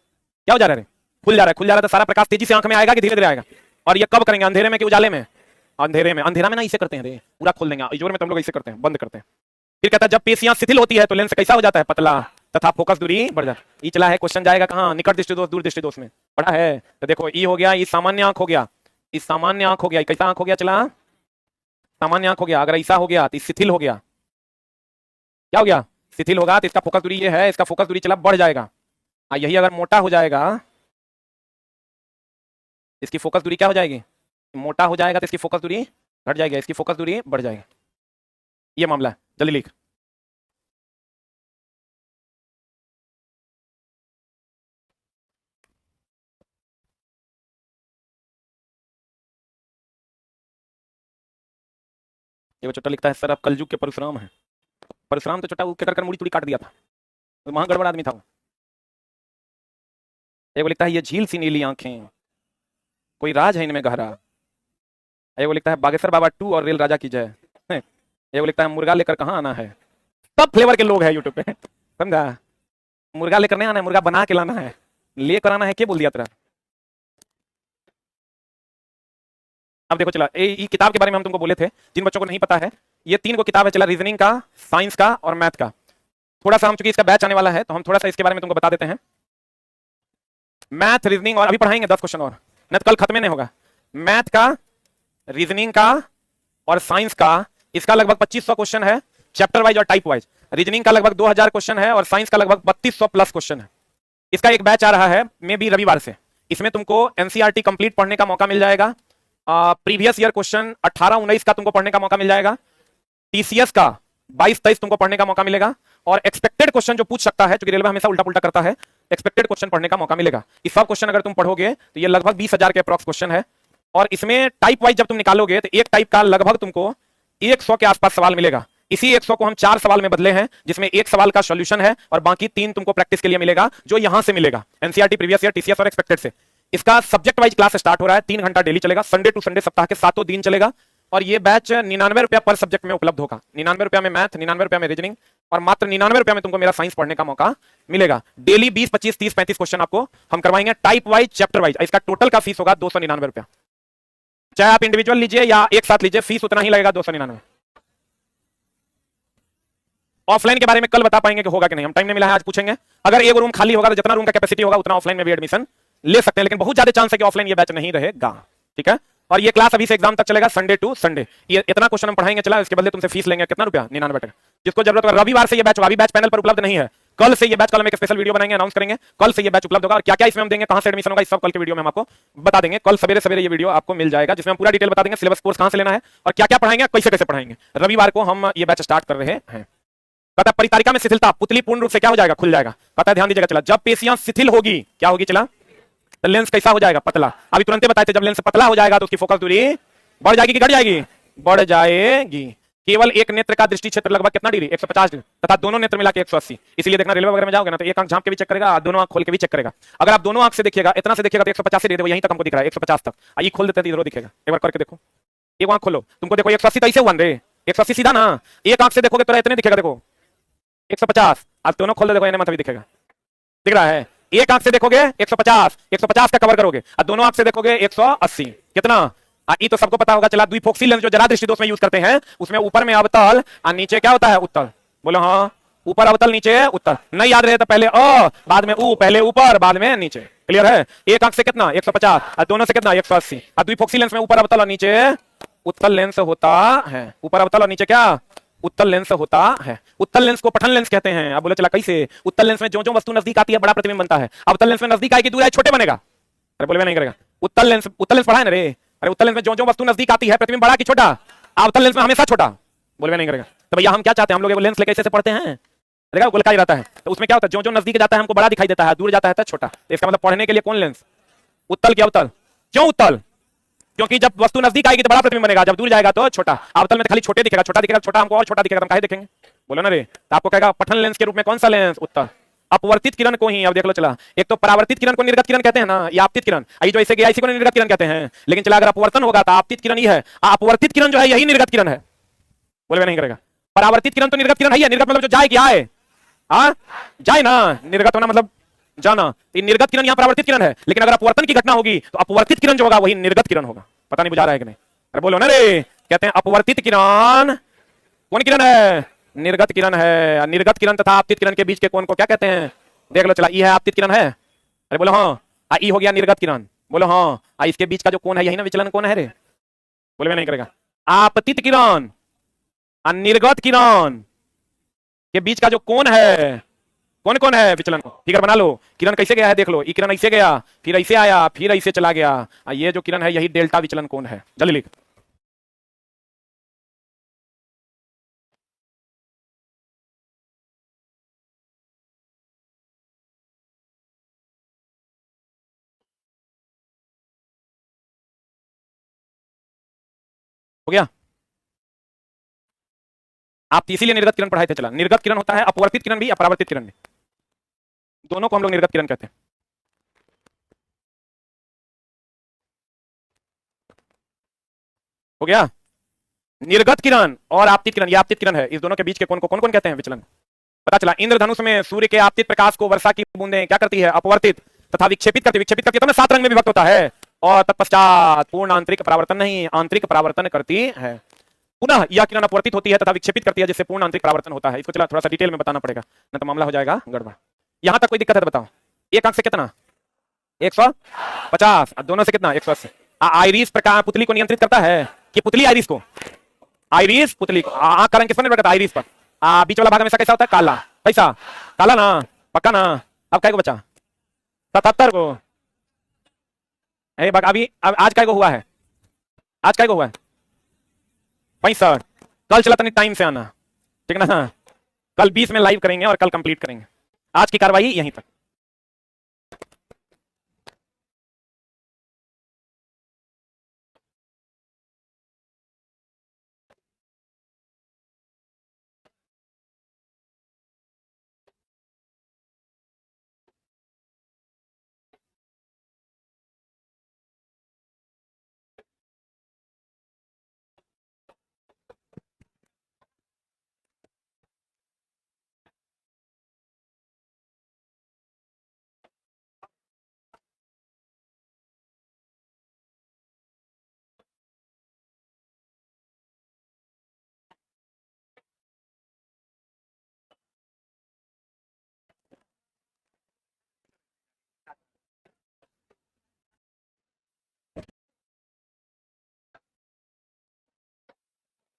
क्या हो जा रहा है? खुल जा रहा है। खुल जा रहा है तो सारा प्रकाश तेजी से आंख में आएगा कि धीरे धीरे आएगा? और ये कब करेंगे? अंधेरे में कि उजाले में? अंधेरे में। अंधेरा में ना इसे करते हैं रे, पूरा खोल देंगे, इजोर में तुम लोग इसे करते हैं, बंद करते हैं। फिर कहता है जब पेशियां शिथिल होती है तो लेंस कैसा हो जाता है? पतला, तथा फोकस दूरी बढ़ जाती है। ये चला है, क्वेश्चन जाएगा कहां? निकट दृष्टि दोष, दूर दृष्टि दोष में पढ़ा है। तो देखो ये हो गया, ये सामान्य आंख हो गया, इस सामान्य आंख हो गया, कैसा आंख हो गया? चला सामान्य आंख हो गया। अगर ऐसा हो गया तो शिथिल हो गया, क्या हो गया? शिथिल होगा तो इसका फोकस दूरी ये है, इसका फोकस दूरी चला बढ़ जाएगा। यही अगर मोटा हो जाएगा, इसकी फोकस दूरी क्या हो जाएगी? मोटा हो जाएगा तो इसकी फोकस दूरी घट जाएगी, इसकी फोकस दूरी बढ़ जाएगी। ये मामला है, जल्दी लिख। ये छोटा लिखता है सर आप कलयुग के परशुराम हैं। परशुराम तो छोटा वो कर मुड़ी तुड़ी काट दिया था, वहां गड़बड़ आदमी था वो। वो लिखता है ये झील सी नीली आंखें, कोई राज है इनमें गहरा। वो लिखता है बागेश्वर बाबा 2 और रेल राजा की जय। वो लिखता है मुर्गा लेकर कहाँ आना है। सब फ्लेवर के लोग हैं यूट्यूब पे, समझा? मुर्गा लेकर नहीं आना है, मुर्गा बना के लाना है, लेकर आना है। क्या बोल दिया तेरा? अब देखो चला, ये किताब के बारे में हम तुमको बोले थे, जिन बच्चों को नहीं पता है, ये 3 को किताब है चला, रीजनिंग का, साइंस का और मैथ का। थोड़ा सा हम चूंकि इसका बैच आने वाला है तो हम थोड़ा सा इसके बारे में तुमको बता देते हैं। मैथ, रीजनिंग और अभी पढ़ाएंगे 10 क्वेश्चन और, नहीं तो कल खत्म नहीं होगा। मैथ का, रीजनिंग का और साइंस का, इसका लगभग 2500 क्वेश्चन है चैप्टर वाइज और टाइप वाइज। रीजनिंग का लगभग 2000 क्वेश्चन है और साइंस का लगभग 3200 प्लस क्वेश्चन है। इसका एक बैच आ रहा है मे बी रविवार से। इसमें तुमको एनसीईआरटी कंप्लीट पढ़ने का मौका मिल जाएगा, प्रीवियस ईयर क्वेश्चन 18-19 का तुमको पढ़ने का मौका मिल जाएगा, टीसीएस का 22-23 तुमको पढ़ने का मौका मिलेगा, और एक्सपेक्टेड क्वेश्चन जो पूछ सकता है, क्योंकि रेलवे हमेशा उल्टा पुल्टा करता है, एक्सपेक्टेड क्वेश्चन पढ़ने का मौका मिलेगा। ये सब क्वेश्चन अगर तुम पढ़ोगे तो ये लगभग 20,000 के अप्रॉक्स क्वेश्चन है। और इसमें टाइप वाइज जब तुम निकालोगे तो एक टाइप का लगभग तुमको 100 के आसपास सवाल मिलेगा। इसी 100 को हम 4 सवाल में बदले हैं, जिसमें एक सवाल का सॉल्यूशन है और बाकी 3 तुमको प्रैक्टिस के लिए मिलेगा, जो यहां से मिलेगा एनसीईआरटी, प्रीवियस ईयर, टीसीएस और एक्सपेक्टेड से। इसका सब्जेक्ट वाइज क्लास स्टार्ट हो रहा है, 3 घंटा डेली चलेगा, संडे टू संडे सप्ताह के 7 दिन चलेगा। और ये बैच 99 रुपया पर सब्जेक्ट में उपलब्ध होगा। 99 रुपया में मैथ, 99 रुपया में रीजनिंग और मात्र 99 रुपया में तुमको मेरा साइंस पढ़ने का मौका मिलेगा। डेली 20, 25, 30, 35 क्वेश्चन आपको हम करवाएंगे टाइप वाइज, चैप्टर वाइज। इसका टोटल का फीस होगा 299 रुपया। चाहे आप इंडिविजुअल लीजिए या एक साथ लीजिए, फीस उतना ही लगेगा, 299। ऑफलाइन के बारे में कल बता पाएंगे कि होगा कि नहीं, हम टाइम नहीं मिला है, आज पूछेंगे। अगर एक रूम खाली होगा तो जितना रूम का कैपेसिटी होगा उतना ऑफलाइन में भी एडमिशन ले सकते हैं, लेकिन बहुत ज्यादा चांस है कि ऑफलाइन ये बैच नहीं रहेगा, ठीक है। और ये क्लास अभी से एग्जाम तक चलेगा, संडे टू संडे। ये इतना क्वेश्चन हम पढ़ाएंगे चला, इसके बदले तुमसे फीस लेंगे कितना रुपया? 99 टका। जिसको जरूरत है रविवार से ये बैच होगा, अभी बैच पैनल पर उपलब्ध नहीं है, कल से ये बैच, कल हम एक स्पेशल वीडियो बनाएंगे, अनाउंस करेंगे, कल से ये बैच उपलब्ध होगा और क्या क्या इसमें हम देंगे, कहां से एडमिशन होगा, इस सब कल के वीडियो में हम आपको बता देंगे। कल सवेरे सवेरे ये वीडियो आपको मिल जाएगा जिसमें हम पूरा डिटेल बता देंगे, सिलेबस कोर्स कहां से लेना है और क्या क्या पढ़ाएंगे, कैसे कैसे पढ़ाएंगे। रविवार को हम ये बैच स्टार्ट कर रहे हैं। कहता है परितारिका में शिथिलता, पुतली पूर्ण रूप से क्या हो जाएगा, खुल जाएगा। कहता है ध्यान दीजिएगा, चला जब पेशियां शिथिल होगी क्या होगी, चला तो लेंस कैसा हो जाएगा, पतला। अभी तुरंत बताए थे जब लेंस पतला हो जाएगा तो उसकी फोकस दूरी बढ़ जाएगी कि घट जाएगी, बढ़ जाएगी। केवल एक नेत्र का दृष्टि क्षेत्र लगभग कितना डिग्री, 150 डिग्री, तथा दोनों नेत्र मिला के 180। इसलिए देखना रेलवे वगैरह में जाओगे ना तो एक आंख झांप के भी चेक करेगा, दोनों आंख खोल के भी चेक करेगा। अगर आप दोनों आंख से देखिएगा, इतना से देखिएगा तो 150 दे दो, यहीं तक हमको दिख रहा है 150 तक। आइए खोल देते हैं, इधर दिखेगा, एक बार करके देखो। एक आंख खोलो, तुमको देखो 180 तो ऐसे हुआ रे, 180 सीधा ना। एक आंख से देखोगे तो इतने दिखेगा, देखो 150। आप दोनों खोल दे, देखो इन्हें भी दिखेगा, दिख रहा है। एक आंख से देखोगे 150, 150 का कवर करोगे और दोनों आंख से देखोगे 180। कितना, ये तो सबको पता होगा। चला द्विफोक्सी लेंस जो जरा दृष्टि दोष में यूज करते हैं, उसमें ऊपर में अवतल और नीचे क्या होता है, उत्तल। बोलो हाँ, ऊपर अवतल नीचे उत्तल। नहीं याद रहे तो पहले अ बाद में ऊ, पहले ऊपर बाद में नीचे। क्लियर है। एक आंख से कितना 150 और दोनों से कितना 180। और द्विफोक्सी लेंस में ऊपर अवतल और नीचे उत्तल लेंस होता है। ऊपर अवतल और नीचे क्या, उत्तल लेंस होता है। उत्तल लेंस को पठन लेंस कहते हैं। अब बोले चला कैसे, उत्तल लेंस में जो जो वस्तु नजदीक आती है बड़ा प्रतिबिंब बनता है। अवतल लेंस में नजदीक आएगी दूर आए छोटे बनेगा। अरे बोले नहीं करेगा। उत्तल लेंस पढ़ा है ना रे। अरे उत्तल लेंस में जो जो वस्तु नजदीक आती है प्रतिबिंब बड़ा कि छोटा, अवतल लेंस में हमेशा छोटा। बोले नहीं करेगा। तो भैया हम क्या चाहते हैं, हम लोग लेंस लेके कैसे पढ़ते हैं, देखा गोलका ही रहता है। तो उसमें क्या होता है, जो जो नजदीक जाता है हमको बड़ा दिखाई देता है, दूर जाता है तो छोटा। तो इसका मतलब पढ़ने के लिए कौन लेंस, उत्तल की अवतल। क्यों उत्तल, क्योंकि जब वस्तु नजदीक आएगी तो बड़ा प्रतिबिंब बनेगा, जब दूर जाएगा तो छोटा। अवतल में खाली छोटे दिखेगा, छोटा दिखेगा, छोटा हमको और छोटा दिखेगा, हम काहे देखेंगे। बोलो ना रे। तो आपको कहेगा पठन लेंस के रूप में कौन सा लेंस, उत्तल। अपवर्तित किरण को ही अब देख लो, चला एक तो परावर्तित किरण को निर्गत किरण कहते हैं ना, या आपतित किरण। ये जो ऐसे गया इसी को निर्गत किरण कहते हैं। लेकिन चला अगर अपवर्तन होगा तो आपतित किरण ही है, अपवर्तित किरण जो है यही निर्गत किरण है। बोले नहीं करेगा। परावर्तित किरण तो निर्गत किरण है, निर्गत मतलब जो जाए कि आए, जाए ना, निर्गत होना मतलब जाना। निर्गत किरण यहाँ परावर्तित किरण है, लेकिन अगर अपवर्तन की घटना होगी तो अपवर्तित किरण जो होगा वही निर्गत किरण होगा। पता नहीं बुझा रहा है कि नहीं। अरे बोलो ना रे। कहते हैं अपवर्तित किरण कौन किरण है, निर्गत किरण है। निर्गत किरण तथा आपतित किरण के बीच के कोण को क्या कहते हैं, देख लो। चला ई है आपतित किरण है। अरे बोलो हाँ। ई हो गया निर्गत किरण। बोलो हाँ। इसके बीच का जो कोण है यही ना विचलन कोण है रे। बोले नहीं करेगा। आपतित किरण और निर्गत किरण के बीच का जो कोण है, कौन कौन है विचलन को फिगर बना लो। किरण कैसे गया है देख लो, ये किरण ऐसे गया, फिर ऐसे आया, फिर ऐसे चला गया। ये जो किरण है यही डेल्टा विचलन कोण है। जल्दी लिख। हो गया। आप इसीलिए निर्गत किरण पढ़ाए थे। चला निर्गत किरण होता है अपवर्तित किरण भी, अपरावर्तित किरण भी, दोनों को हम लोग निर्गत किरण कहते हैं। हो गया। निर्गत किरण और आपतित किरण, ये आपतित किरण है, इस दोनों के बीच के कोण को कौन कौन कहते हैं, विचलन। पता चला इंद्रधनुष में सूर्य के आपतित प्रकाश को वर्षा की बूंदें क्या करती है, अपवर्तित तथा विक्षेपित करती। विक्षेपित करती है तो 7 रंग में विभक्त होता है। और तत्पश्चात पूर्ण आंतरिक परावर्तन नहीं, आंतरिक परावर्तन करती है। पुनः यह किरण अपवर्तित होती है तथा विक्षेपित करती है, जिससे पूर्ण आंतरिक परावर्तन होता है। इसको चला थोड़ा सा डिटेल में बताना पड़ेगा, न तो मामला हो जाएगा गड़बड़। यहां तक कोई दिक्कत है तो बताओ। एक आंख से कितना 150 और दोनों से कितना 180। आइरिस प्रकार पुतली को नियंत्रित करता है कि पुतली आइरिस को, आइरिस पुतली को। आंख का रंग किस पर निर्भर करता है, आइरिस पर। बीच वाला भाग हमेशा कैसा होता है, काला। कैसा, काला ना, पक्का ना। अब काय को बचा 77 को। अभी आज काय को हुआ है, आज काय को हुआ है 65। कल चला तनी टाइम से आना, ठीक ना। कल 20 में लाइव करेंगे और कल कंप्लीट करेंगे। आज की कार्रवाई यहीं तक।